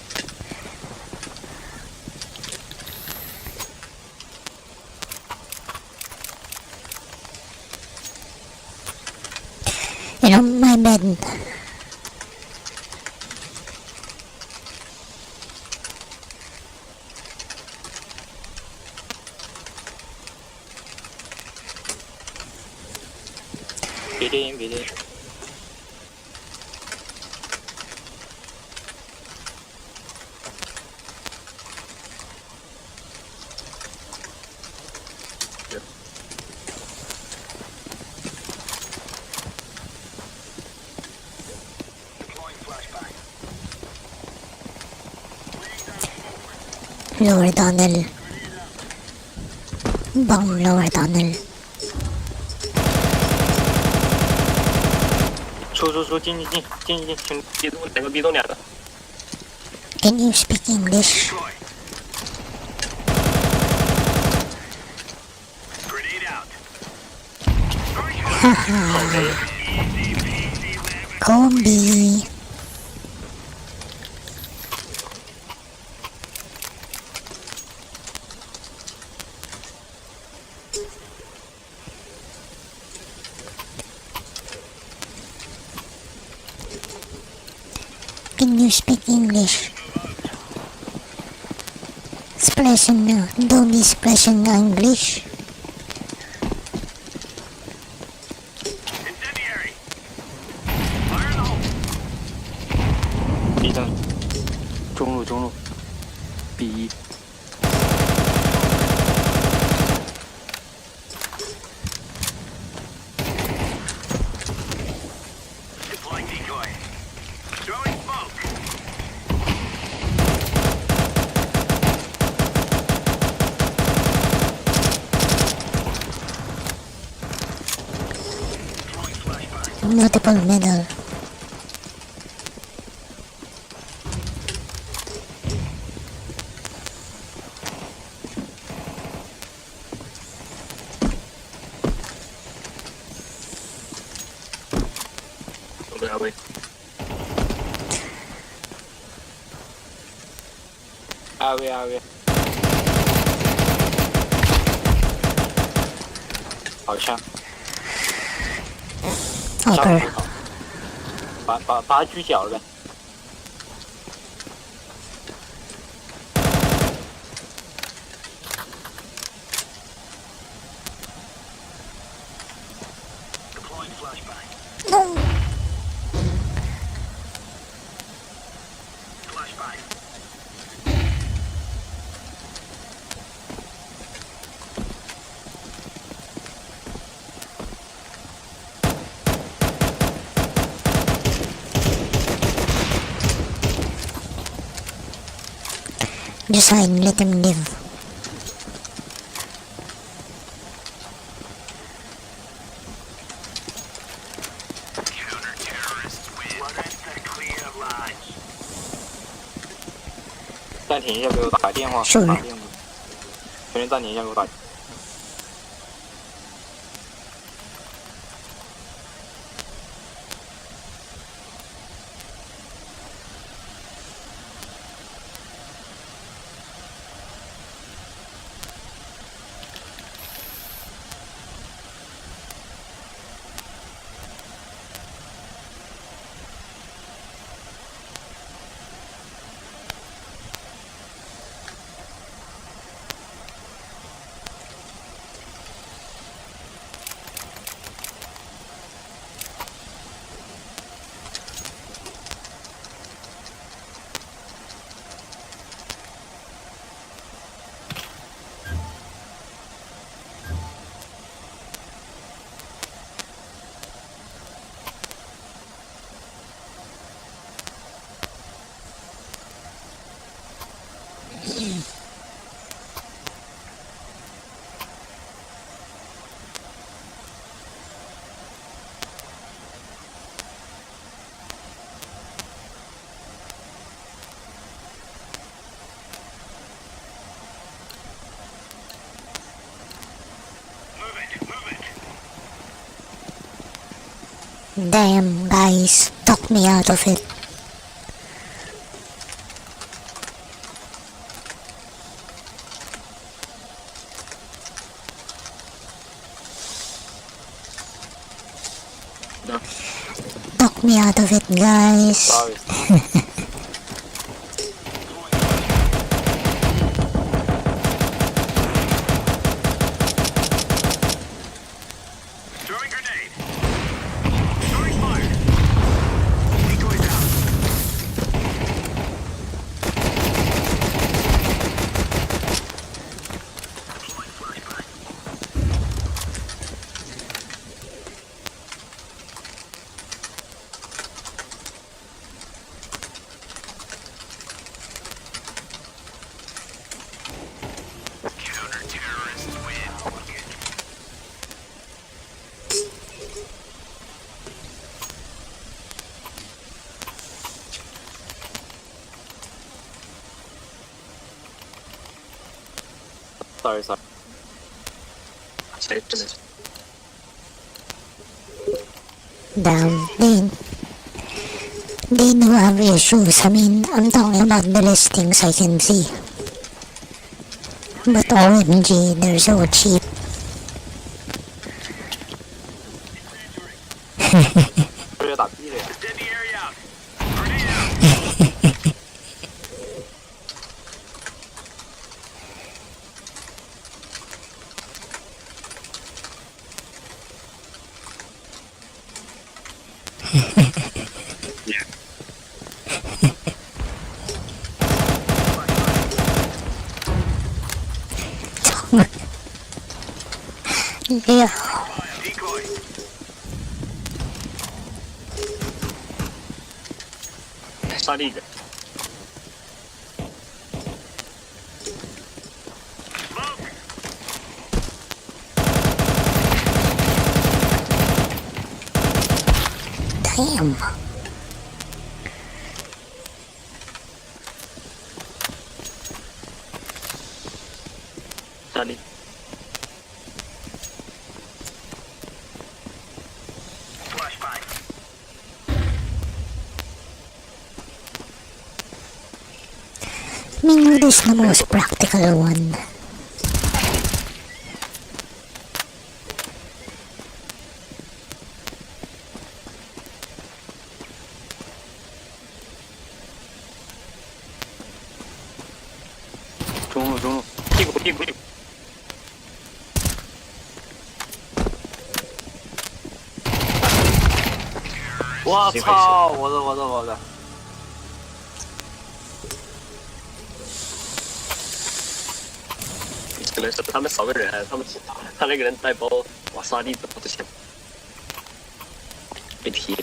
You know, my bed.别的。Lower tunnel. Bomb lower tunnel. 出，进，兄弟，别动2个。Can you speak English? Haha. Combi. Can you speak English? Splashing, don't be splashing English. B灯，中路中路，B1。Multiple medal. AV，好像。好的。把他狙脚了呗。Just hide, let him live. Counter-terrorists win. Clear lines. 暂停一下，给我打电话。是打电话。全员暂停一下，给我打。Damn, guys, talk me out of it. Talk me out of it, guys. Sorry. Sorry, sorry. Damn, they do have issues. I mean, I'm talking about the listings I can see. But OMG, they're so cheap. Yeah. Damn. Sorry. I mean, what is the most practical one? 중로. 뛰고. 와操！我的。可能是他们少个人，他那个人带包瓦萨利不行，被踢。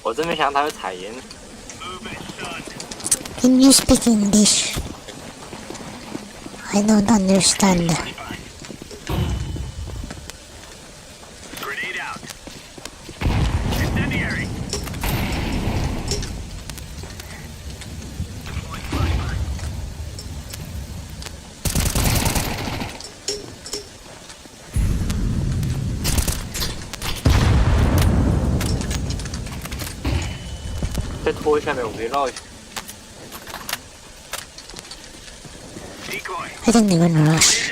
我真没想到他会踩人。Can you speak English? I don't understand.再拖下面，我可以绕一下。I think they're gonna rush.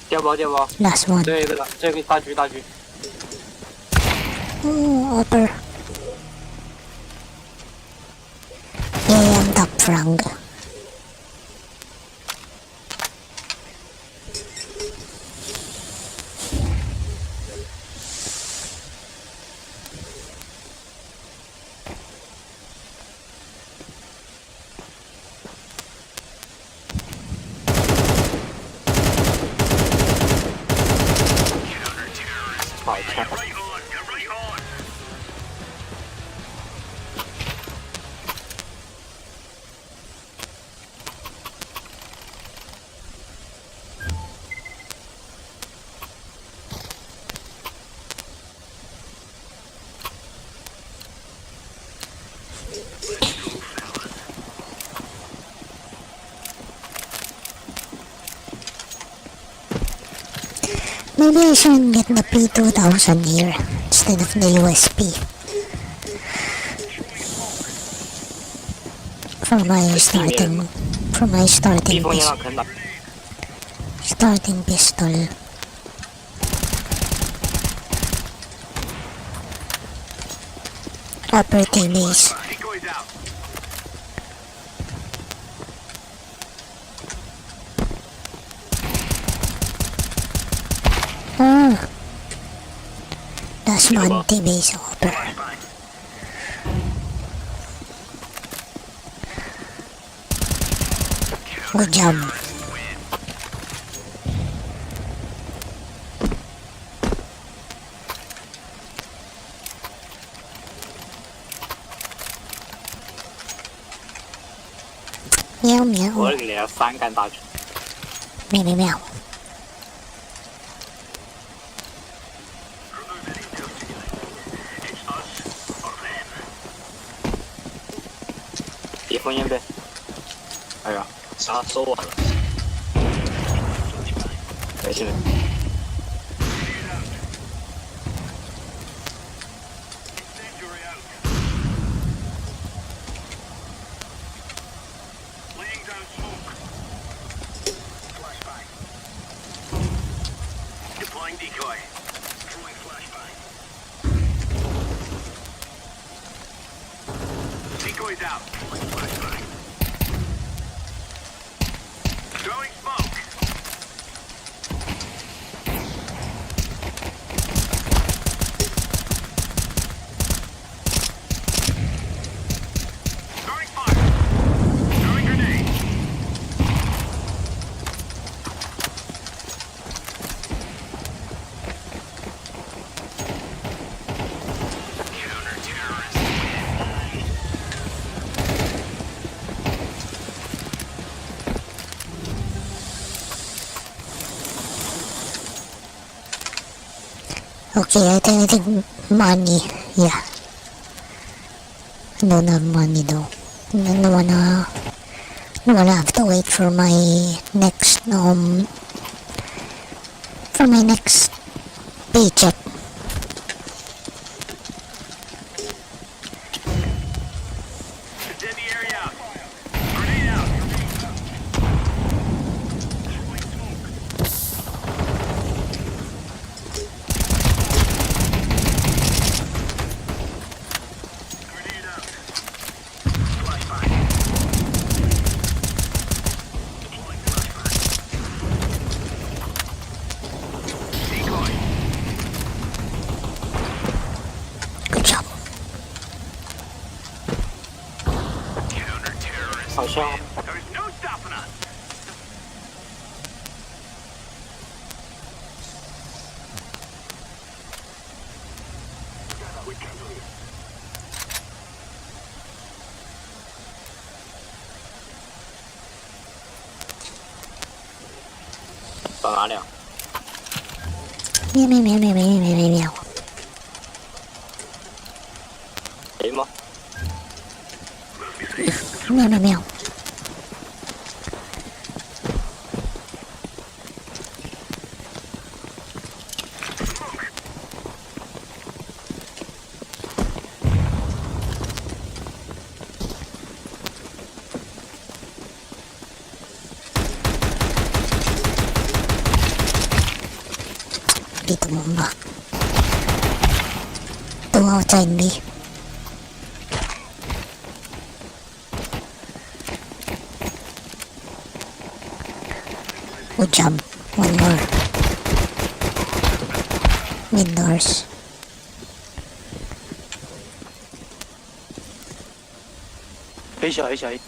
掉包。Last one. 这个大狙。Oh, upper. Yeah, I'm top front. Maybe I should get the P2000 here instead of the USP. For my starting pistol. Upper TVs. Oh, that's one TV's upper. Good job. 喵喵，我给你三杆大拳。喵喵喵。别封烟呗。哎呀，杀收完了。没事。Okay, I think money. Yeah. I don't have money though. I don't wanna have to wait for my next paycheck. Good job. 好像到哪里啊？喵喵喵喵喵喵喵喵。没吗？喵喵喵。Dito bomba. Two outside me. Good job. One more. Mid doors. A 小 A 小 A。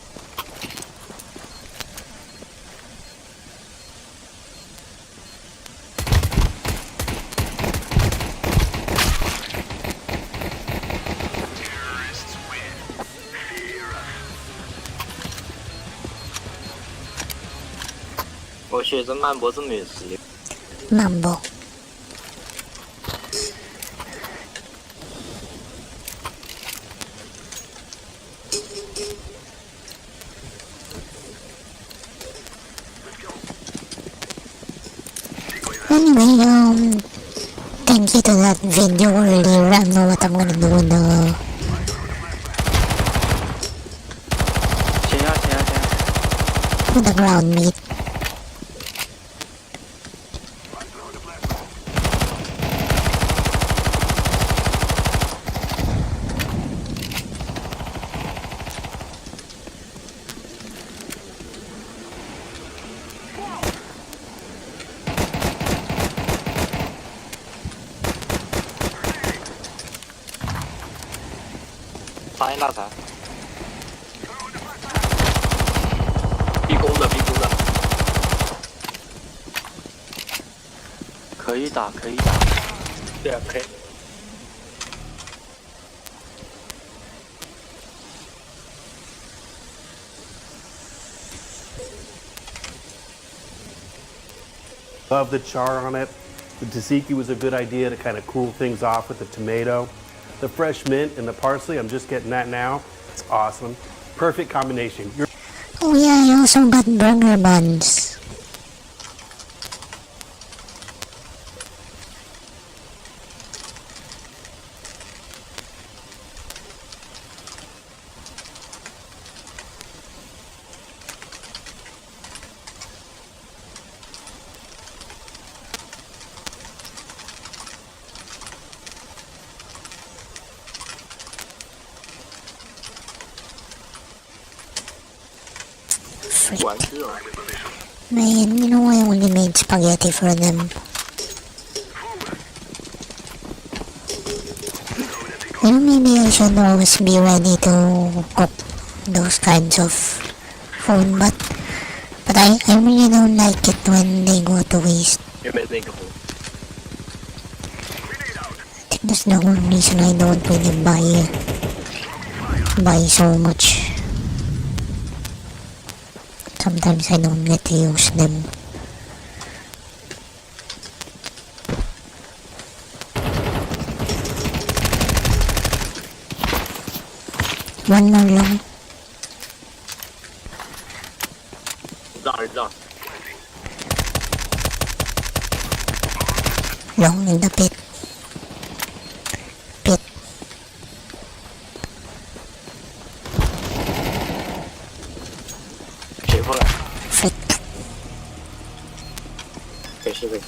我学着慢脖子没事。Mambo. Anyway, thank you to that video earlier. I know what I'm gonna do with the ground meat.发现大残。逼攻的，逼攻的。可以打，可以打。对啊，可以。Love the char on it. The tzatziki was a good idea to kind of cool things off with the tomato. The fresh mint and the parsley, I'm just getting that now. It's awesome. Perfect combination. Oh yeah, I also got burger buns.玩具哦。 Man, you know I only made spaghetti for them. You know, maybe I should always be ready to cook those kinds of food, but I really don't like it when they go to waste. 有没有那个壶？ I think that's the whole reason I don't really buy so much. Sometimes I don't get to use them. One more long. 让。 Long in the pit. Pit. 谁过来？ Frick. 没事。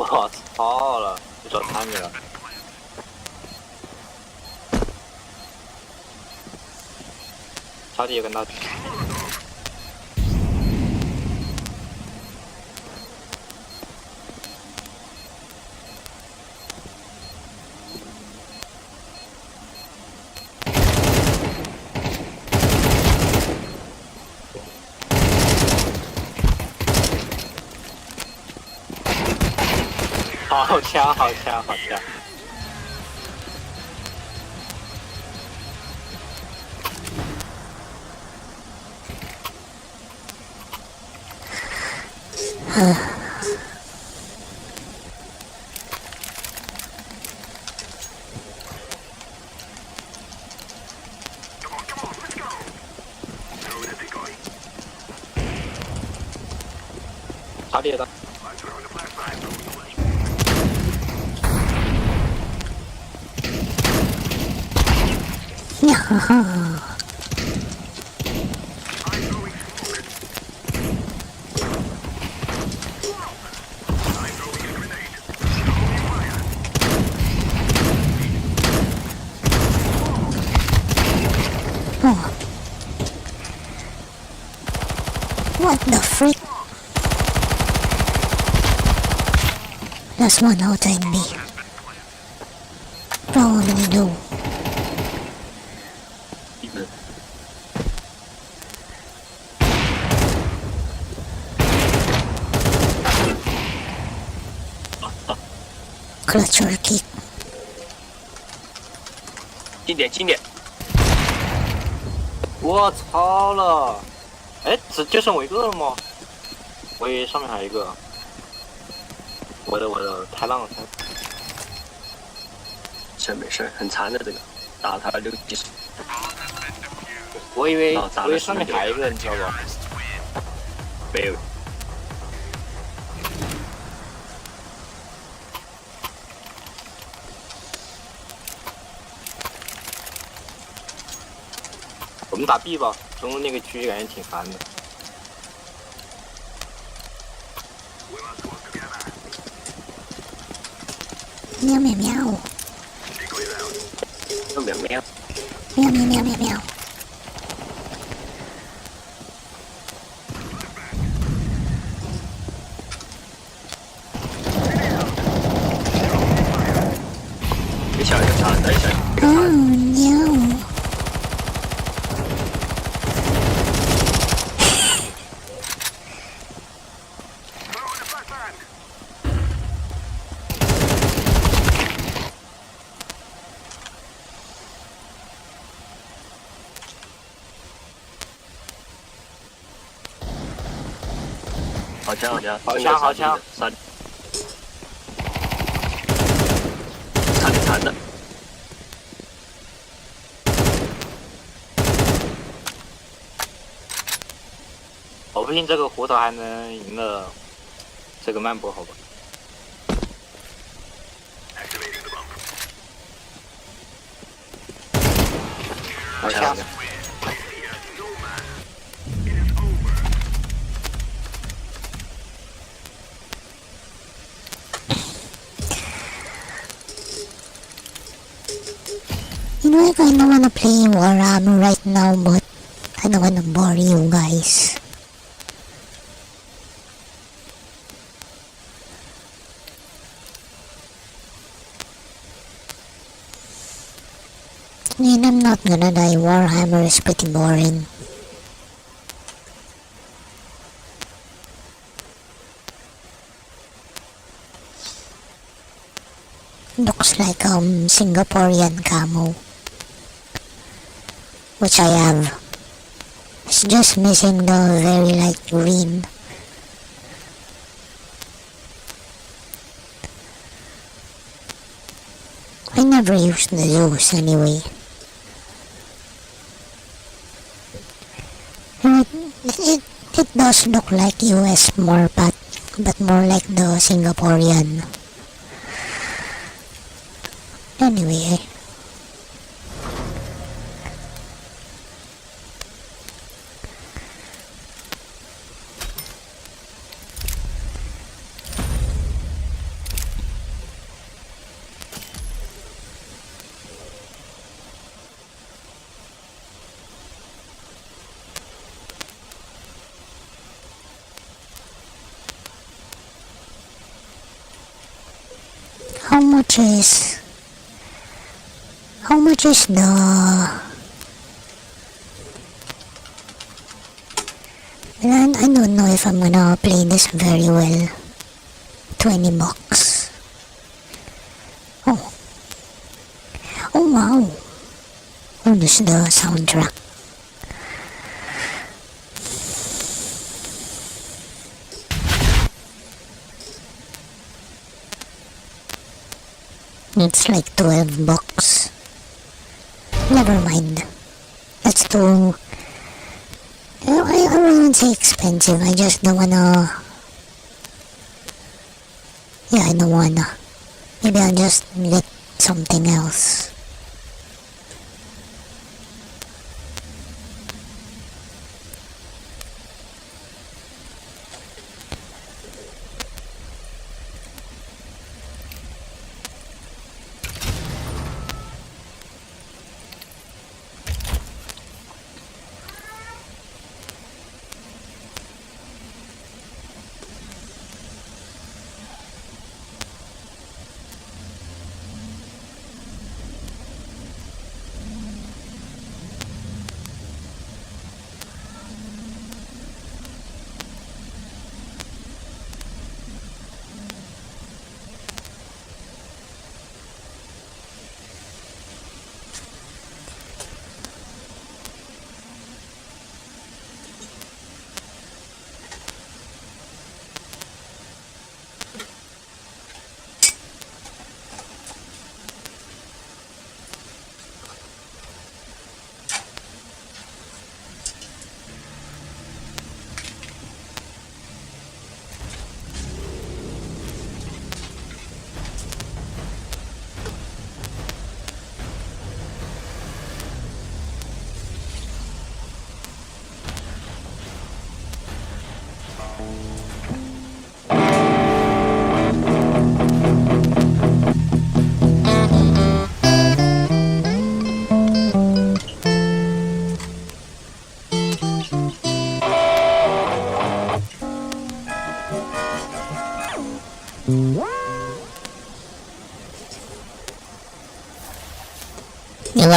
我操了，就找他们了。查理也跟他。好枪！查理的。 Oh. What the frick? That's one outside me. Probably do. Clutch or kick. 近点！我操了！哎，就剩我一个了吗？我以为上面还有一个。我的太浪了！事，很残的这个，打他6级。我以为上面还有一个，你知道不？没有。我们打 B 吧，中路那个区感觉挺烦的。喵喵喵，喵喵喵，喵喵喵喵喵。一下就差了一下。Oh no！好枪好枪，好枪好枪，差点残的。我不信这个胡桃还能赢了这个曼波，好吧？好枪！ You know, I kinda wanna play War right now, but I don't wanna bore you guys. And I'm not gonna die. Warhammer is pretty boring. Looks like Singaporean camo, which I have. It's just missing the very light green. I never used the Zeus anyway. It does look like US more, but more like the Singaporean. Anyway. How much is the well, I don't know if I'm gonna play this very well. $20. Oh wow. Oh, this is the soundtrack. It's like $12. Never mind. That's too... I wouldn't say expensive. I just don't wanna... Yeah, I don't wanna. Maybe I'll just get something else.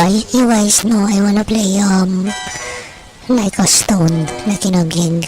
You guys know I wanna play like a stone, like in a gang.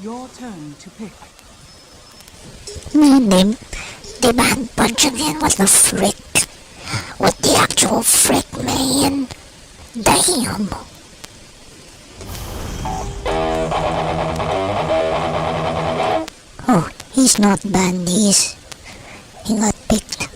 Your turn to pick. Man, the man punching in, what the frick? What the actual frick, man? Damn. Oh, he's not banned, he got picked.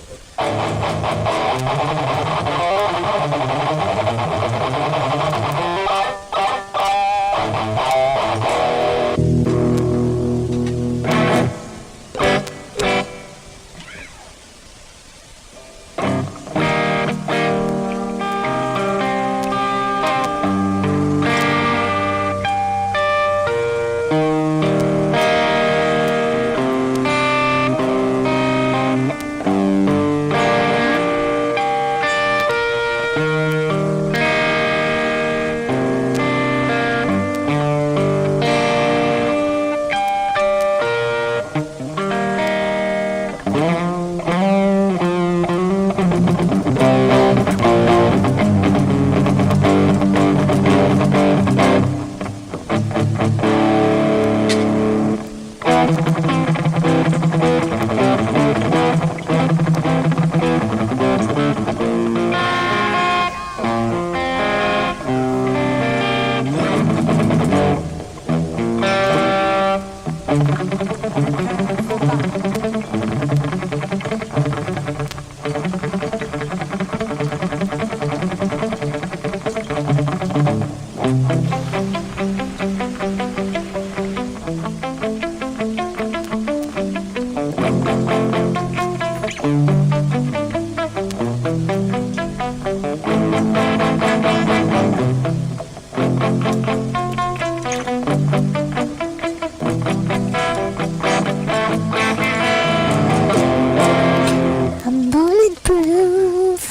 I'm bulletproof.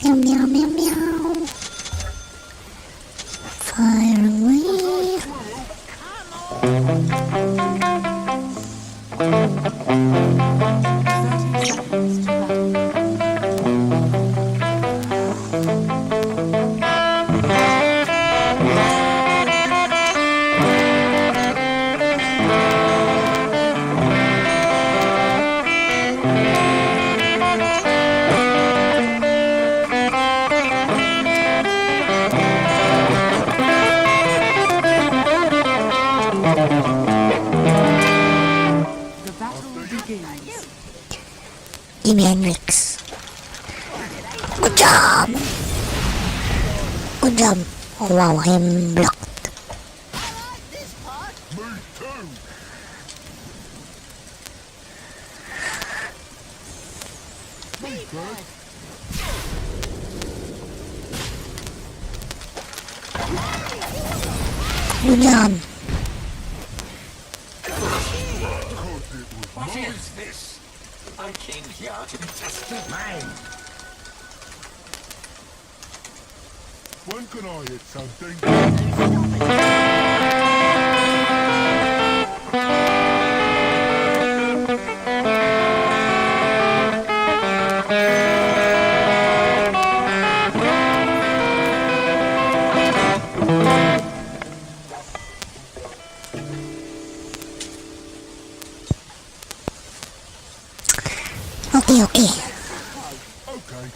Meow meow meow meow. Fire away. The battle begins. Jimi Hendrix. Good job. Good job. Oh wow, I'm blocked. Good job. What is this? I came here to test your mind. When can I hit something? Okay, okay. Okay.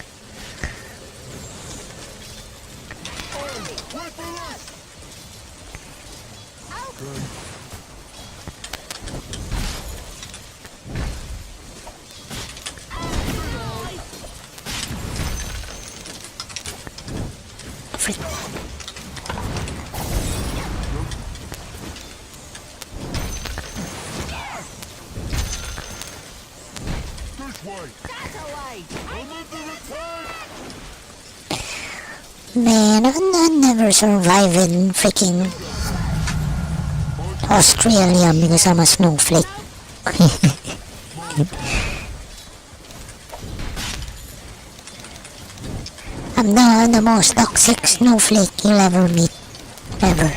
Freak. This way. I'm under attack. Man, I never survive in freaking Australia because I'm a snowflake. I'm the most toxic snowflake you'll ever meet. Ever.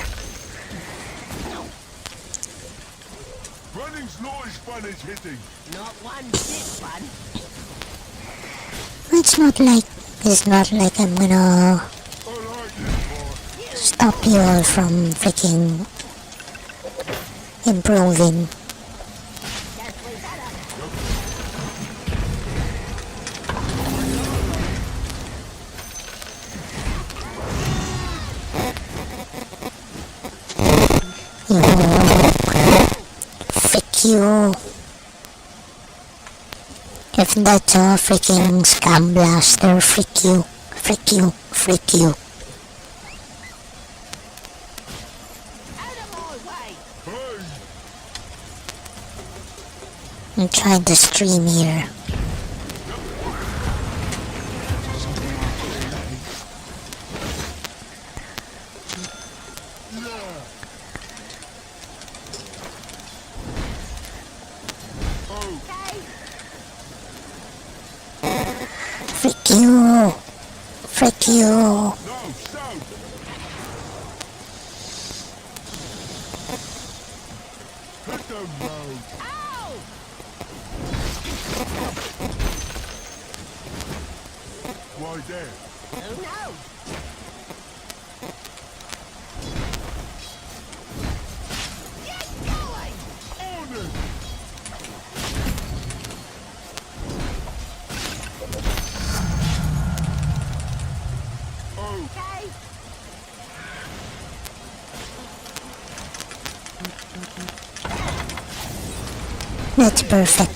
Running's not as fun as hitting. Not one bit fun. It's not like I'm gonna I like this part. stop you all from freaking improving. Frick you. If that's a freaking scam blaster, frick you. Frick you. Frick you. Out of my way. Hey, I'm trying to stream here. Frick you. Frick you. no, stop. Hit them now. Ow! Why there? Oh no! Get going! On it. Oh, Okay. That's perfect.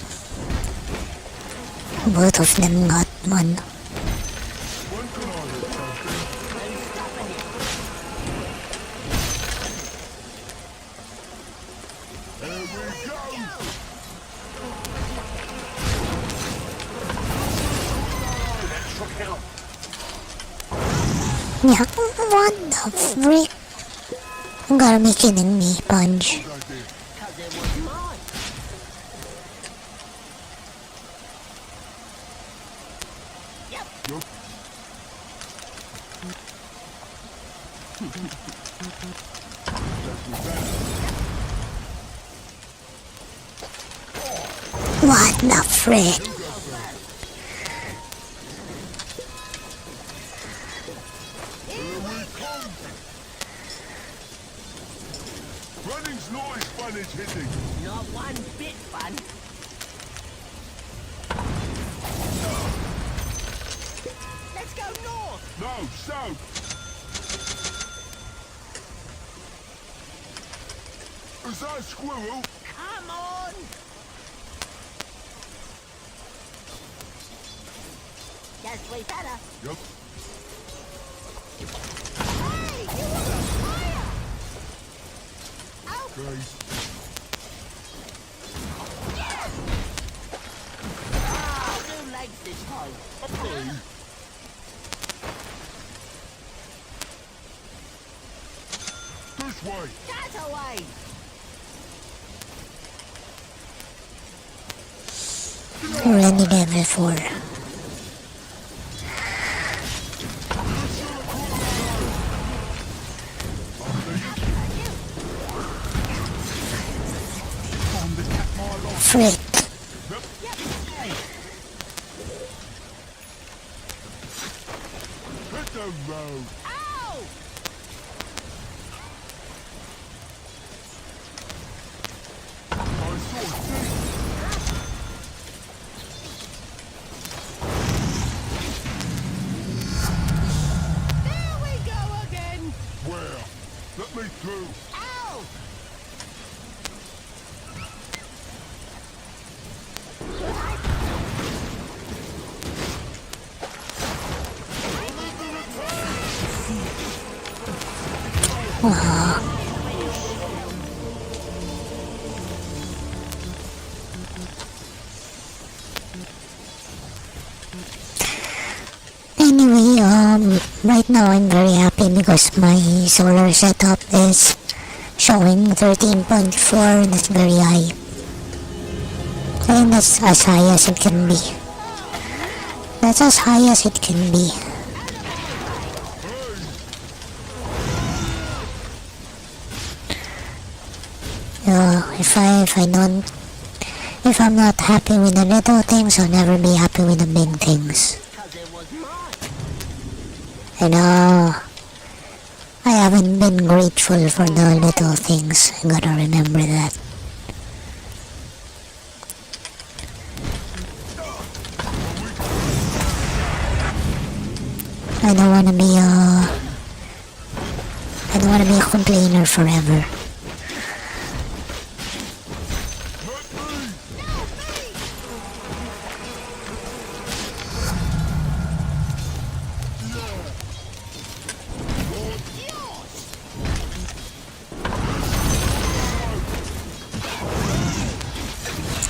Both of them got one. when can I hit something? There we go. Yeah, what the frick? You gotta be kidding me, Punch. Good idea. Cause it was mine. Yup. What the frick? Running's not as fun as hitting. Not one bit fun. Let's go north. No, south. Is that a squirrel? Come on. Guess we better. Yup. This way. That away. Already level 4. Frick. Hit the road. Ow! I saw a thing. There we go again. Where? Let me through. Ow! Anyway, right now I'm very happy because my solar setup is showing 13.4. That's very high. And that's as high as it can be. That's as high as it can be. If I'm not happy with the little things, I'll never be happy with the big things. And I haven't been grateful for the little things. I gotta remember that. I don't wanna be a complainer forever.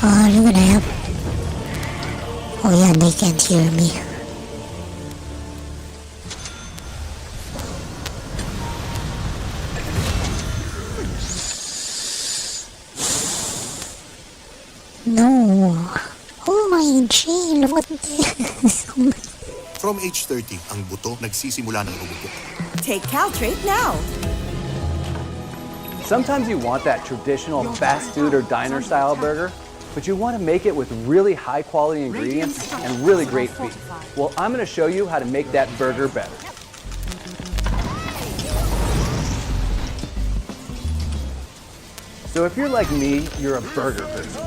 Oh, you're gonna help. Oh yeah, they can't hear me. No. Oh my G, look at this. From age 30, ang buto nagsisimula ng umubo. Take Caltrate now. Sometimes you want that traditional fast food or diner style burger, but you want to make it with really high quality ingredients and really great beef. Well, I'm going to show you how to make that burger better. So if you're like me, you're a burger person.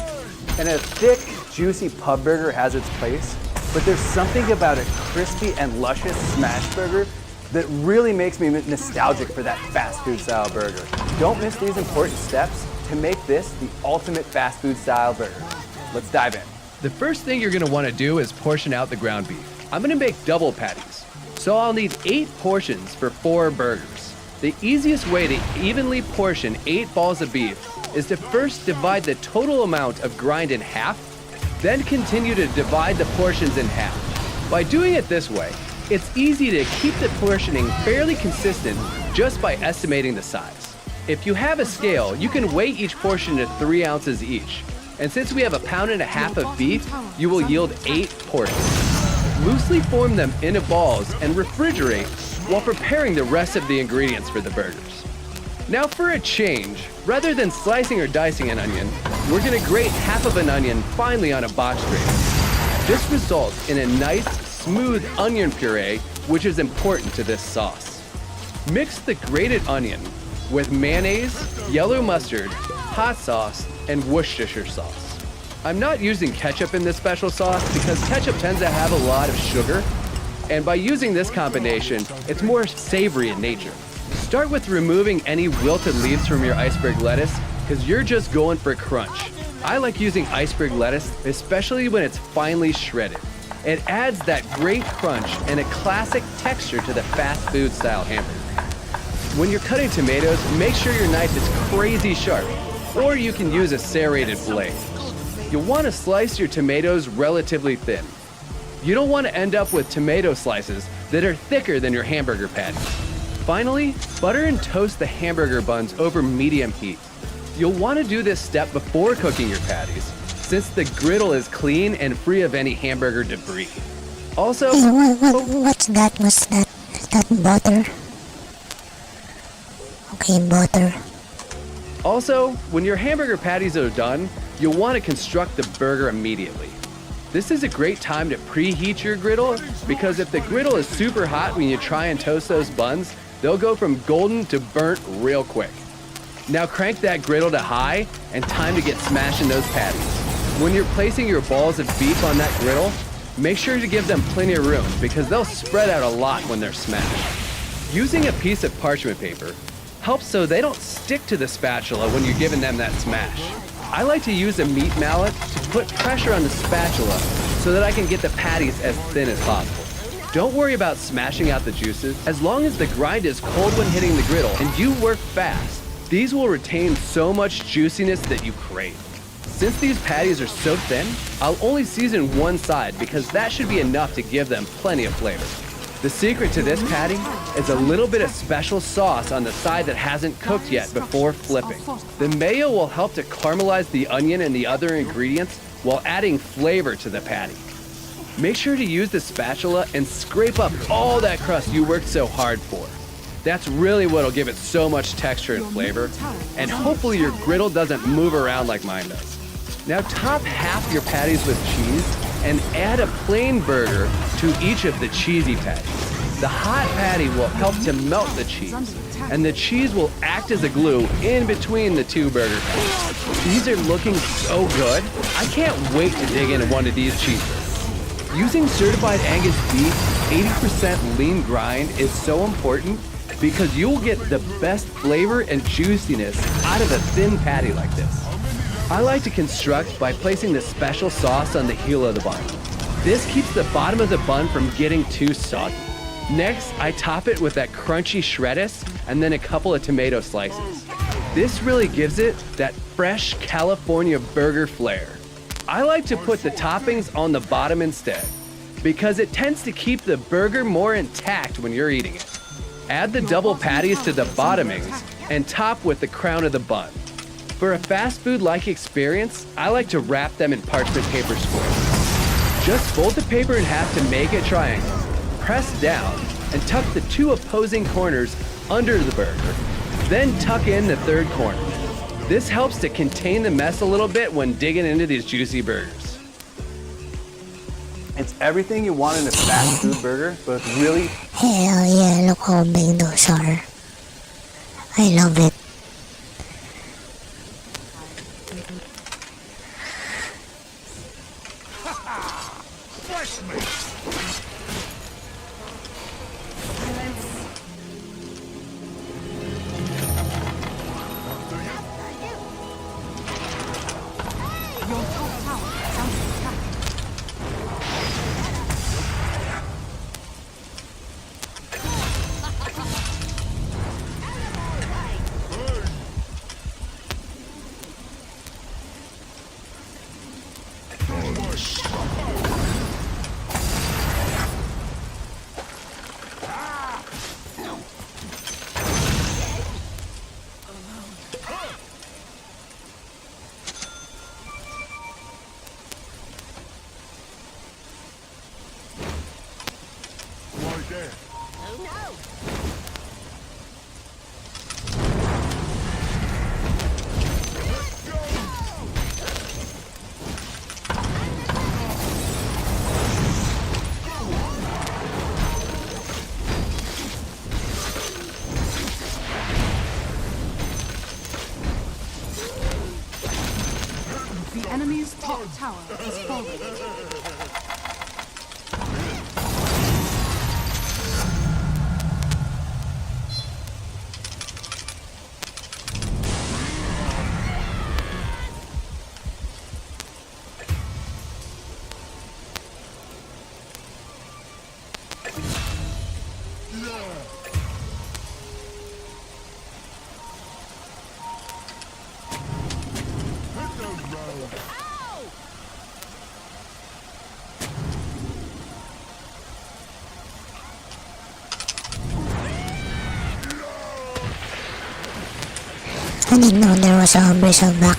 And a thick, juicy pub burger has its place, but there's something about a crispy and luscious smash burger that really makes me nostalgic for that fast food style burger. Don't miss these important steps to make this the ultimate fast food style burger. Let's dive in. The first thing you're gonna wanna do is portion out the ground beef. I'm gonna make double patties, so I'll need 8 portions for 4 burgers. The easiest way to evenly portion 8 balls of beef is to first divide the total amount of grind in half, then continue to divide the portions in half. By doing it this way, it's easy to keep the portioning fairly consistent just by estimating the size. If you have a scale, you can weigh each portion to 3 ounces each. And since we have 1.5 pounds of beef, you will yield 8 portions. Loosely form them into balls and refrigerate while preparing the rest of the ingredients for the burgers. Now for a change, rather than slicing or dicing an onion, we're gonna grate half of an onion finely on a box grater. This results in a nice, smooth onion puree, which is important to this sauce. Mix the grated onion with mayonnaise, yellow mustard, hot sauce, and Worcestershire sauce. I'm not using ketchup in this special sauce because ketchup tends to have a lot of sugar, and by using this combination, it's more savory in nature. Start with removing any wilted leaves from your iceberg lettuce because you're just going for crunch. I like using iceberg lettuce, especially when it's finely shredded. It adds that great crunch and a classic texture to the fast food style hamburger. When you're cutting tomatoes, make sure your knife is crazy sharp, or you can use a serrated blade. You'll want to slice your tomatoes relatively thin. You don't want to end up with tomato slices that are thicker than your hamburger patties. Finally, butter and toast the hamburger buns over medium heat. You'll want to do this step before cooking your patties, since the griddle is clean and free of any hamburger debris. Also, What's that? What's that? Is that butter? Okay, butter. Also, when your hamburger patties are done, you'll want to construct the burger immediately. This is a great time to preheat your griddle because if the griddle is super hot when you try and toast those buns, they'll go from golden to burnt real quick. Now crank that griddle to high and time to get smashing those patties. When you're placing your balls of beef on that griddle, make sure to give them plenty of room because they'll spread out a lot when they're smashed. Using a piece of parchment paper helps so they don't stick to the spatula when you're giving them that smash. I like to use a meat mallet to put pressure on the spatula so that I can get the patties as thin as possible. Don't worry about smashing out the juices. As long as the grind is cold when hitting the griddle and you work fast, these will retain so much juiciness that you crave. Since these patties are so thin, I'll only season one side because that should be enough to give them plenty of flavor. The secret to this patty is a little bit of special sauce on the side that hasn't cooked yet before flipping. The mayo will help to caramelize the onion and the other ingredients while adding flavor to the patty. Make sure to use the spatula and scrape up all that crust you worked so hard for. That's really what'll give it so much texture and flavor, and hopefully your griddle doesn't move around like mine does. Now top half your patties with cheese and add a plain burger to each of the cheesy patties. The hot patty will help to melt the cheese, and the cheese will act as a glue in between the two burger patties. These are looking so good. I can't wait to dig into one of these cheeseburgers. Using certified Angus beef, 80% lean grind is so important because you'll get the best flavor and juiciness out of a thin patty like this. I like to construct by placing the special sauce on the heel of the bun. This keeps the bottom of the bun from getting too soggy. Next, I top it with that crunchy shreddis and then a couple of tomato slices. This really gives it that fresh California burger flair. I like to put the toppings on the bottom instead because it tends to keep the burger more intact when you're eating it. Add the double patties to the bottomings and top with the crown of the bun. For a fast food-like experience, I like to wrap them in parchment paper squares. Just fold the paper in half to make a triangle, press down, and tuck the two opposing corners under the burger. Then tuck in the third corner. This helps to contain the mess a little bit when digging into these juicy burgers. It's everything you want in a fast food burger, but it's really... Hell yeah, look how big those are. I love it. Fresh meat. Your top tower is under attack. Right there. Oh no! The enemy's top tower has fallen. I didn't know there was a bristleback.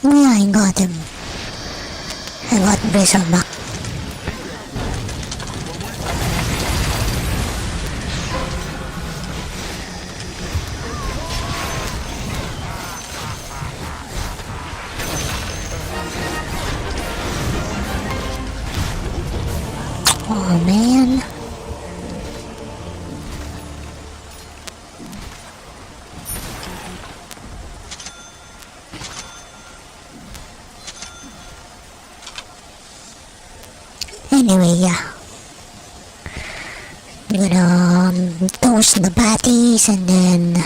Yeah, I got him. I got bristleback. Oh man. Anyway, yeah. I'm gonna toast the patties and then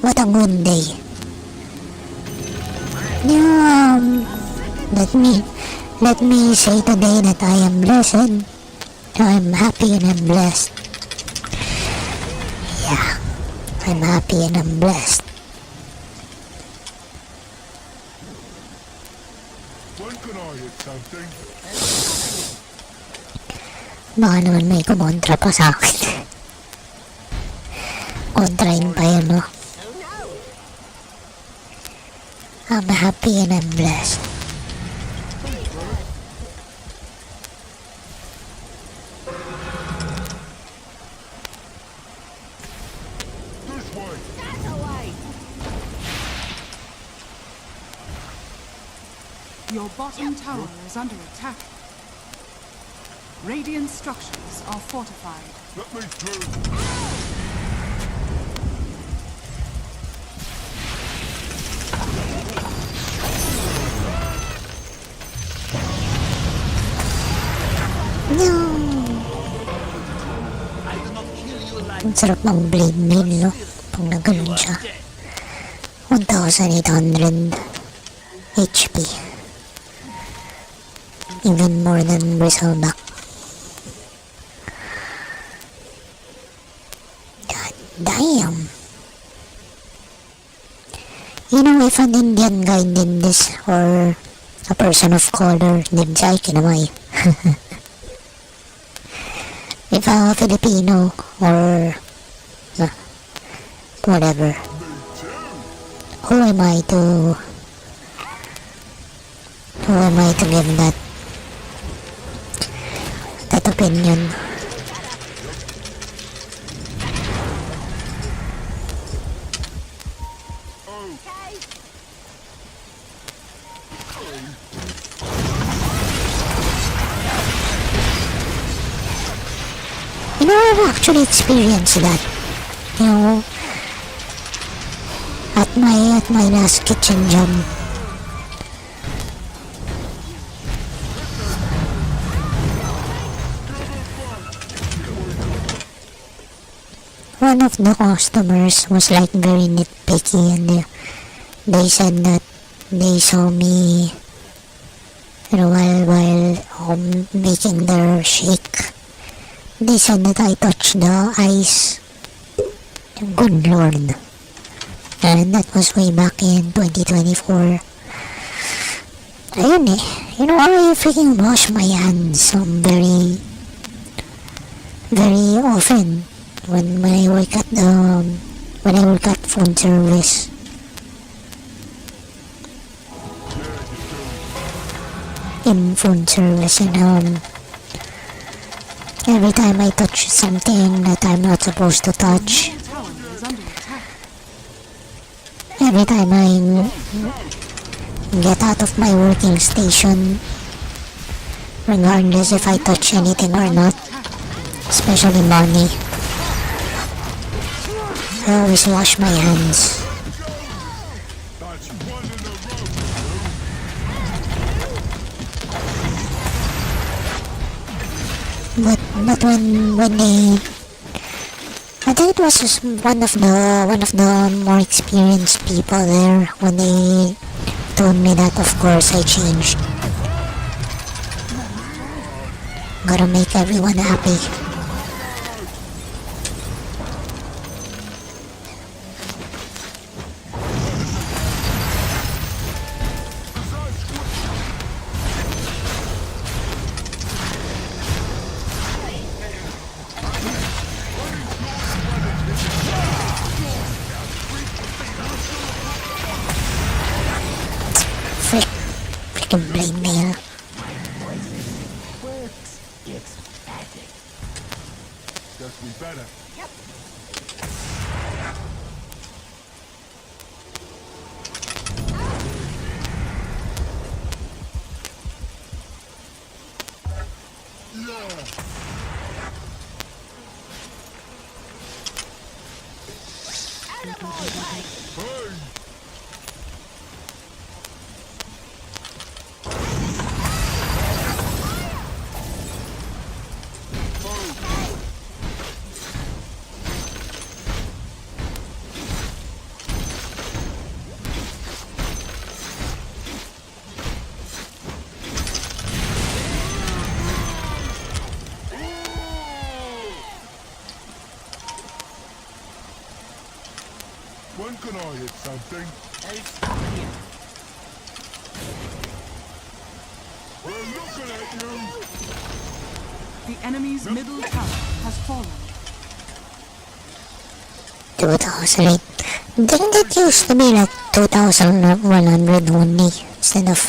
what a good day. Yeah, let me say today that I am blessed. I'm happy and I'm blessed. Yeah, I'm happy and I'm blessed. When can I hit something? Baka naman may kumontra pa sa akin. Kontrain pa yun, no? I'm happy and I'm blessed. Your bottom tower is under attack. Radiant structures are fortified. Let me through. No! Ang sarap ng blade mail, no? Pag nagano'n siya. 1,800 HP. Even more than bristleback. God damn! You know, if an Indian guy did this, or a person of color did siya, kinamay. If a Filipino or whatever, who am I to give that opinion? You know, I've actually experienced that. You know, at my last kitchen job. One of the customers was like very nitpicky, and they said that they saw me, you know, while making their shake. They said that I touched the ice. Good Lord. And that was way back in 2024. Ayun eh. You know, I freaking wash my hands very, very often when I work at food service. in food service, and every time I touch something that I'm not supposed to touch, every time I get out of my working station, regardless if I touch anything or not, especially money, I always wash my hands. But when they, I think it was just one of the more experienced people there, when they told me that, of course I changed. Gotta make everyone happy. Freaking blade mail. Guess we better. When can I hit something? We're looking at you! The enemy's middle tower has fallen. 2008. Didn't it used to be like 2,100 only instead of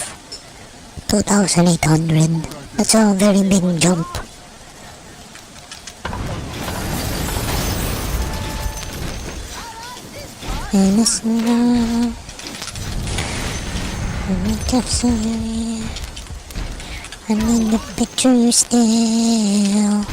2,800? That's a very big jump. And it's now I need the picture you still.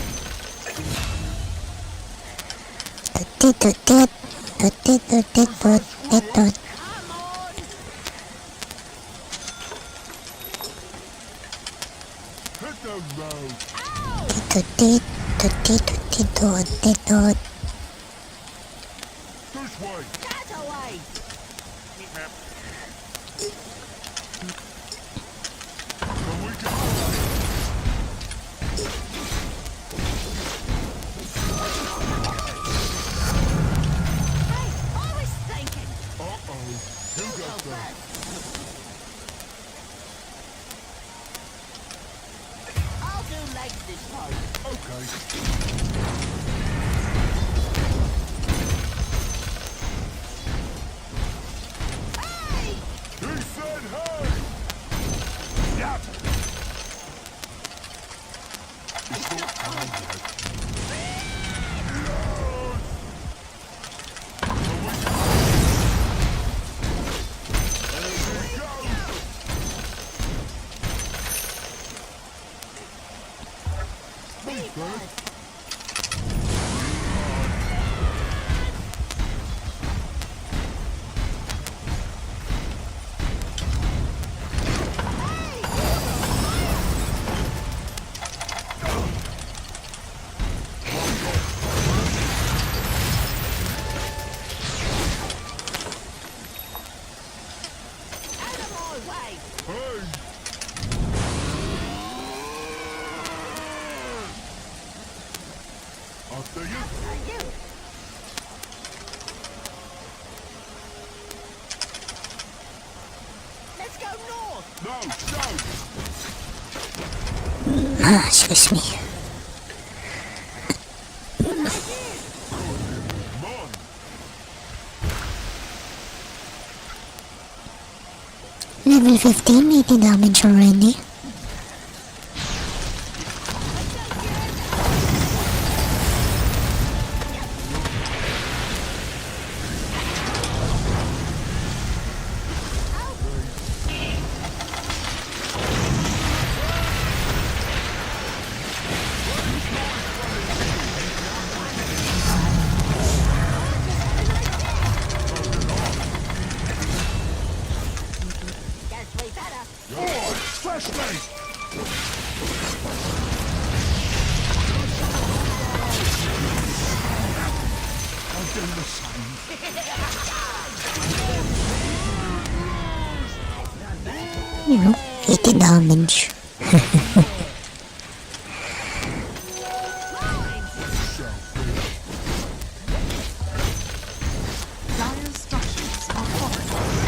Excuse me. Level 15, 80 damage already. You know, 80 damage. Dire structures are fortified.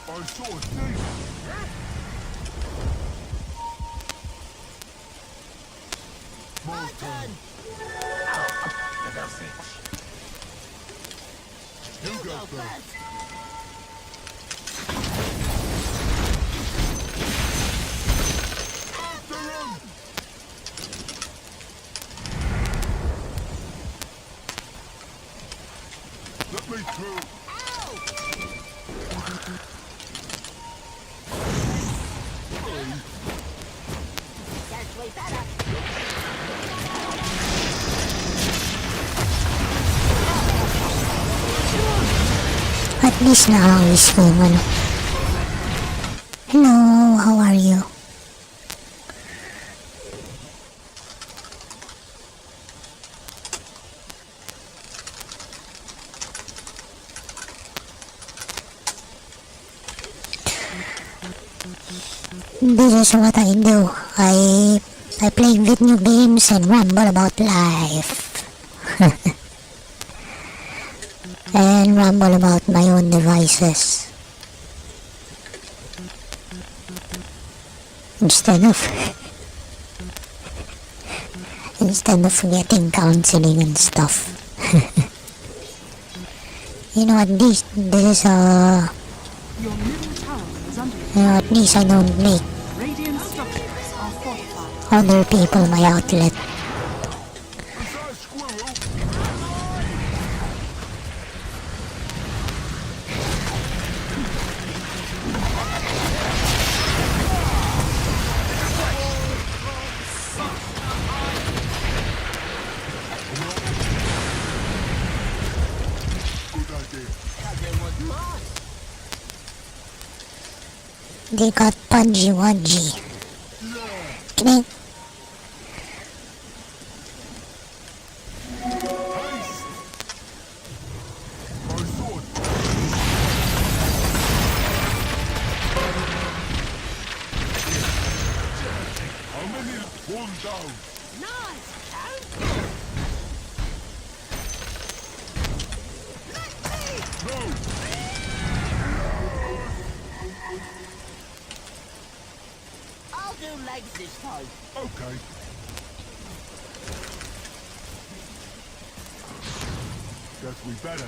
I saw a snake. My turn. You go first. After him! Let me through. That's way better. At least naawis ko yung ano. Hello, how are you? This is what I do. I play video games and ramble about life. And ramble about my own devices. Instead of getting counseling and stuff. You know, at least this is Your middle tower is under you know, at least I don't make Radiant structures are fortified. other people my outlet. They got Pudgy Wudgy. Can I? How many? One down. Nice, count. No! I'll do legs this time. Okay. Guess we better.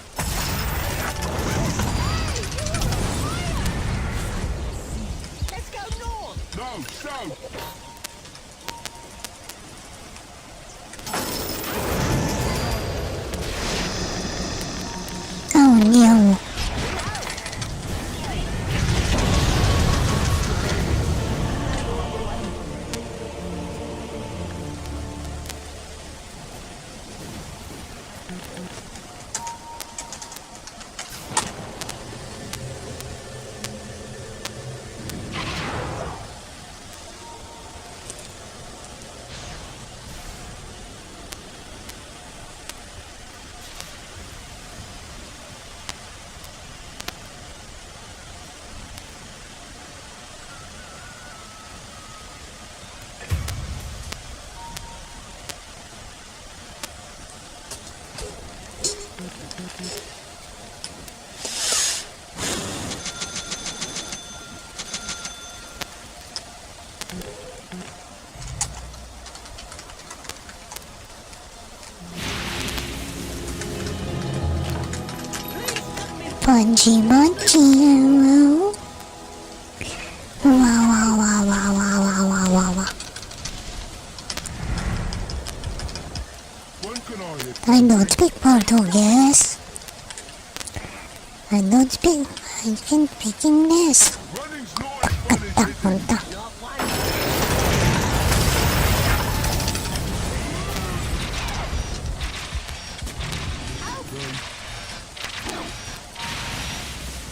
Let's go north. No, south! Oh no. Punchy Munchy. Wow, wow, wow, wow, wow, wow, wow, wow, wow. When can I hit? I don't speak Portuguese. I don't speak. I can speak English. Running's noise when it's hitting.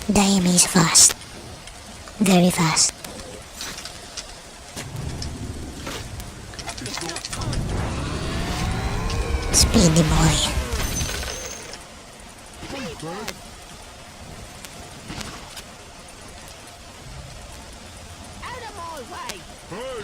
The aim is fast. Very fast. Speedy boy. Out of my way! Hey!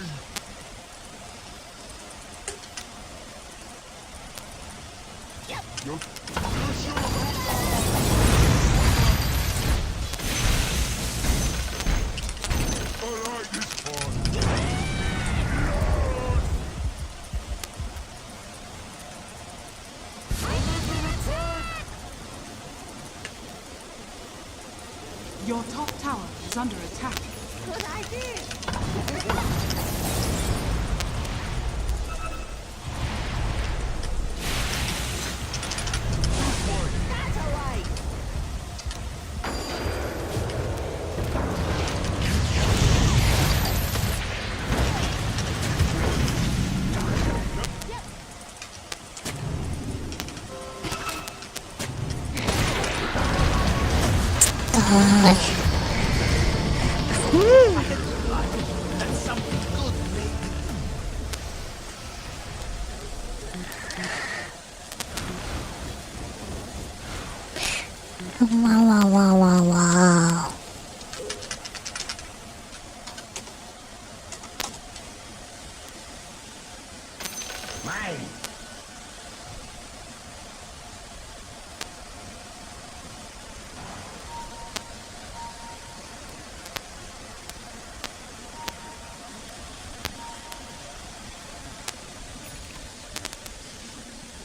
Your top tower is under attack. Good idea! That's away! Wow.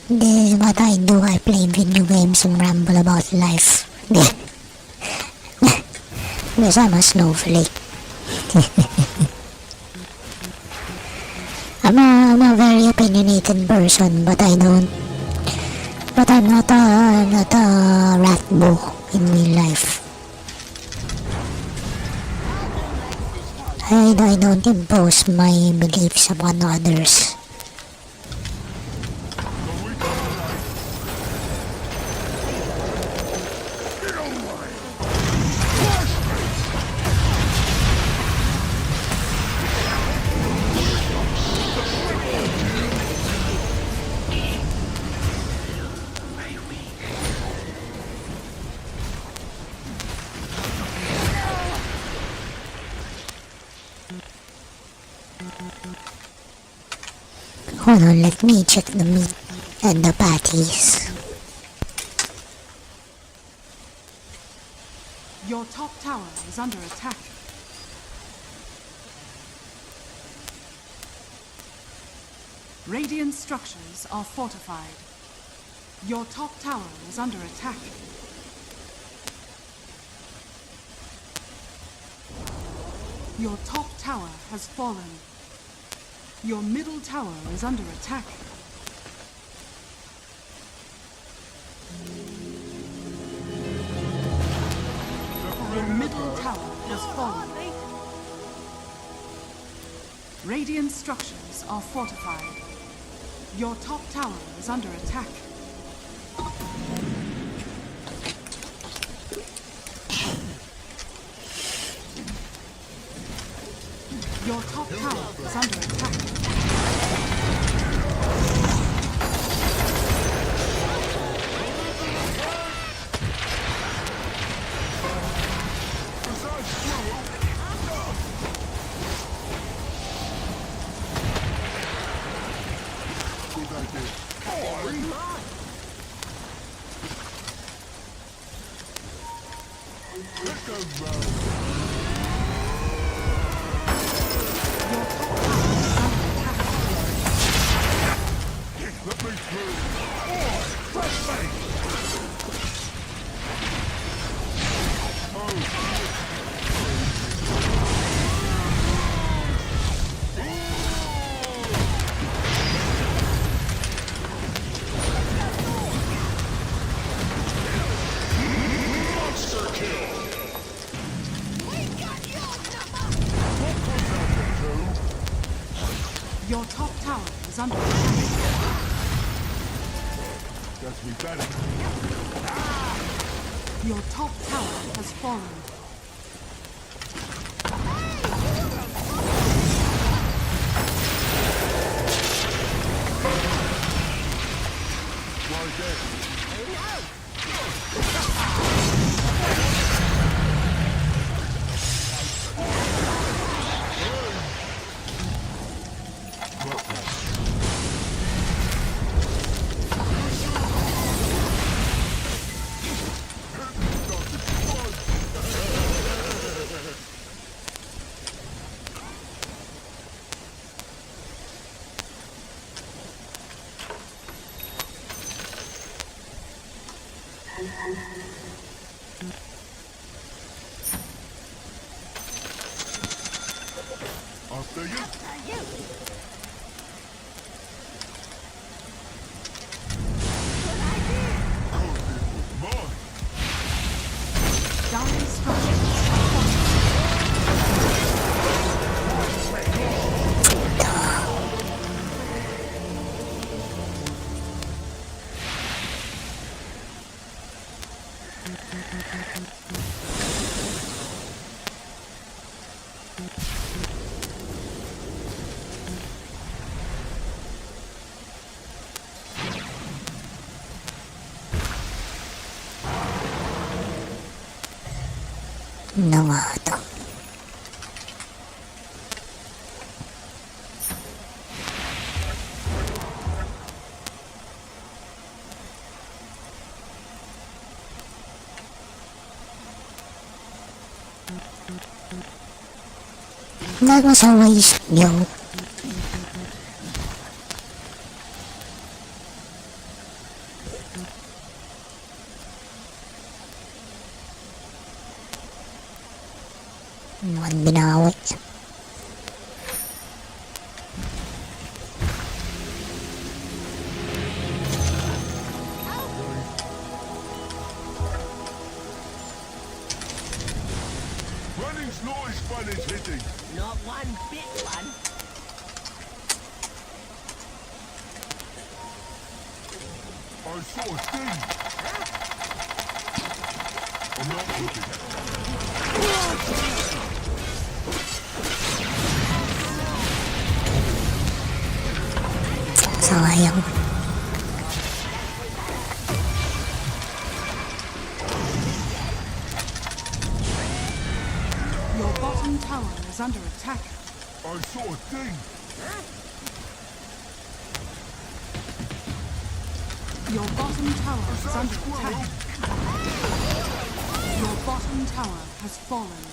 This is what I do. I play video games and ramble about life. Because I'm a snowflake. I'm a very opinionated person, but I'm not a rat boo in real life. I don't impose my beliefs upon others. Hold on, let me check the meat and the patties. Your top tower is under attack. Radiant structures are fortified. Your top tower is under attack. Your top tower has fallen. Your middle tower is under attack. Your middle tower has fallen. Radiant structures are fortified. Your top tower is under attack. Your top tower is under attack. Your top tower is under attack. That's me better. Your top tower has fallen. After you. Dire structures are falling. No nga ito. That was a waste, yo. Mukhang binawi. Running slow is fun is hitting. Not one bit fun. I saw a thing. I'm not looking. Sayang. Your bottom tower is under attack. I saw a thing. Your bottom tower is under attack. Your bottom tower has fallen.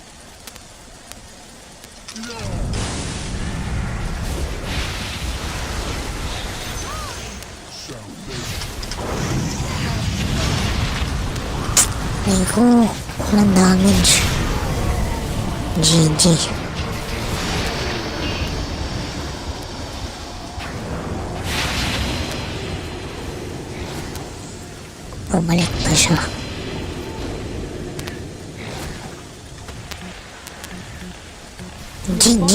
Ayoko. Walang damage. GG. Bumalik pa siya. GG.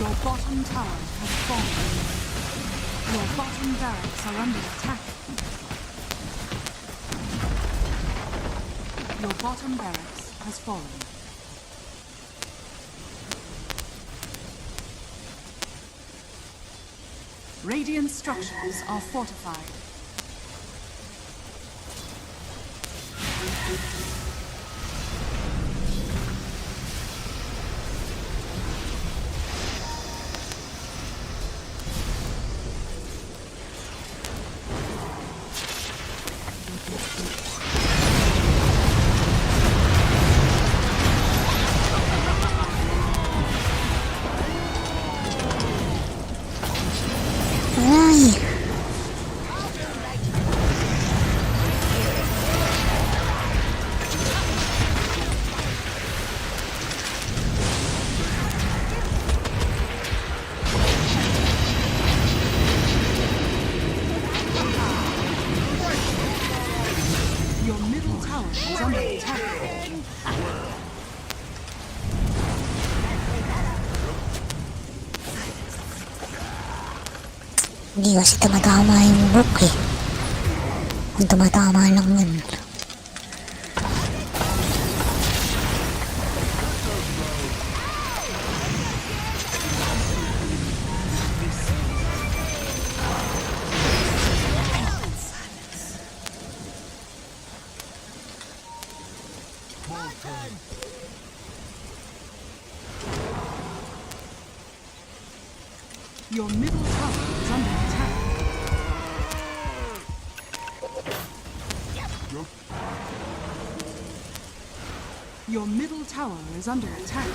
Your bottom tower has fallen. Your bottom barracks are under attack. Your bottom barracks has fallen. Radiant structures are fortified. Ay. Hindi kasi tumatama yung book eh. Kung tumatama lang yun. Your middle tower is under attack. Your middle tower is under attack.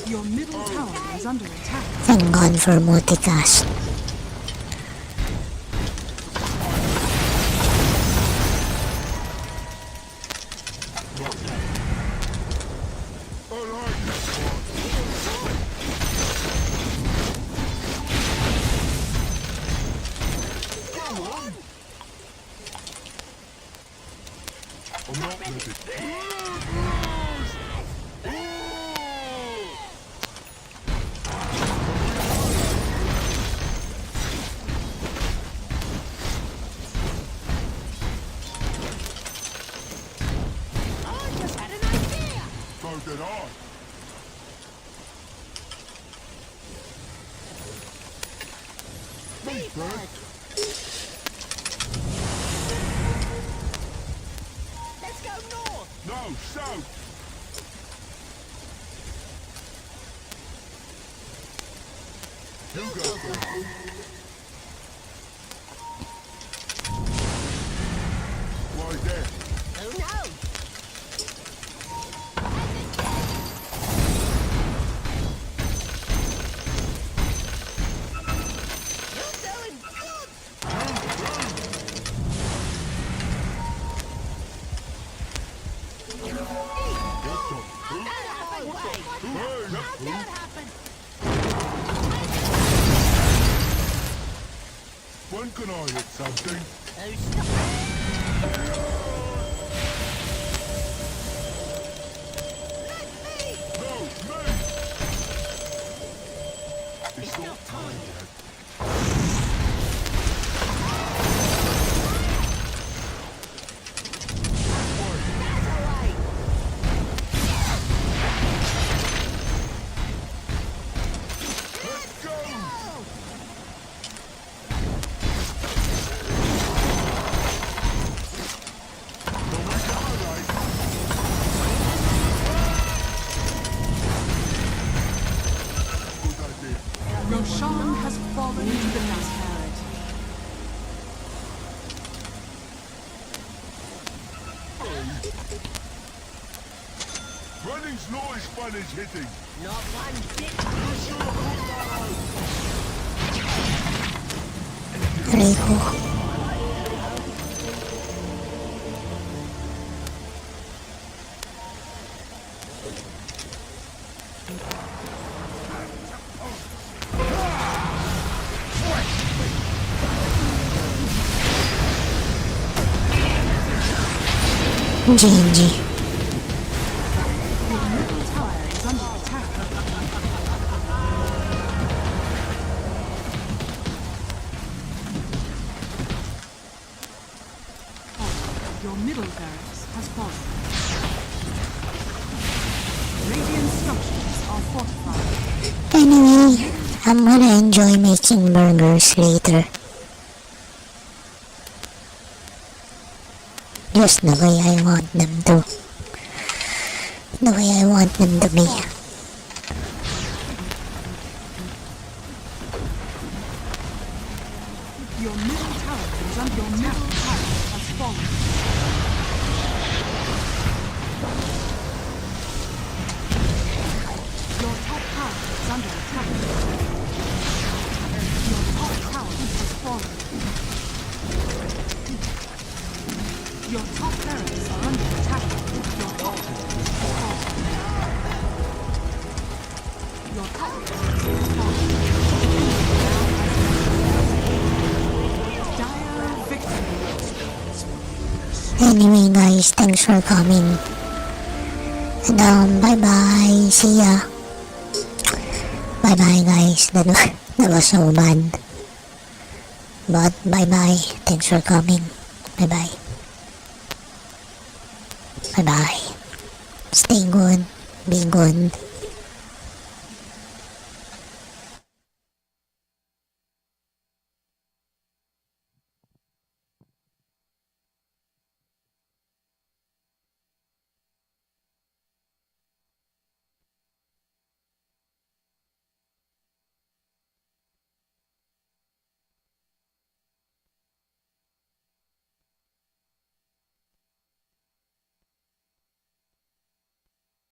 Your middle tower is under attack. Thank God for multicast. When can I hit something? No, me! It's not time yet. Roshan has fallen to the dust barret. Running's not as fun as hitting. Not one bit. Aray ko. GG. Your middle tower is under attack. Your middle barracks has fallen. Radiant structures are fortified. Anyway, I'm gonna enjoy making burgers later. Just the way I want them to. The way I want them to be. Your middle tower is under your middle tower has fallen. Your top tower is under attack. Your top tower has fallen. Your top barracks are under attack. Your top barracks has fallen. Your top barracks has fallen. Dire victory. Anyway guys, thanks for coming. And bye bye. See ya. Bye bye guys. That was so bad. But bye bye. Thanks for coming. Bye bye. Bye bye. Stay good. Be good.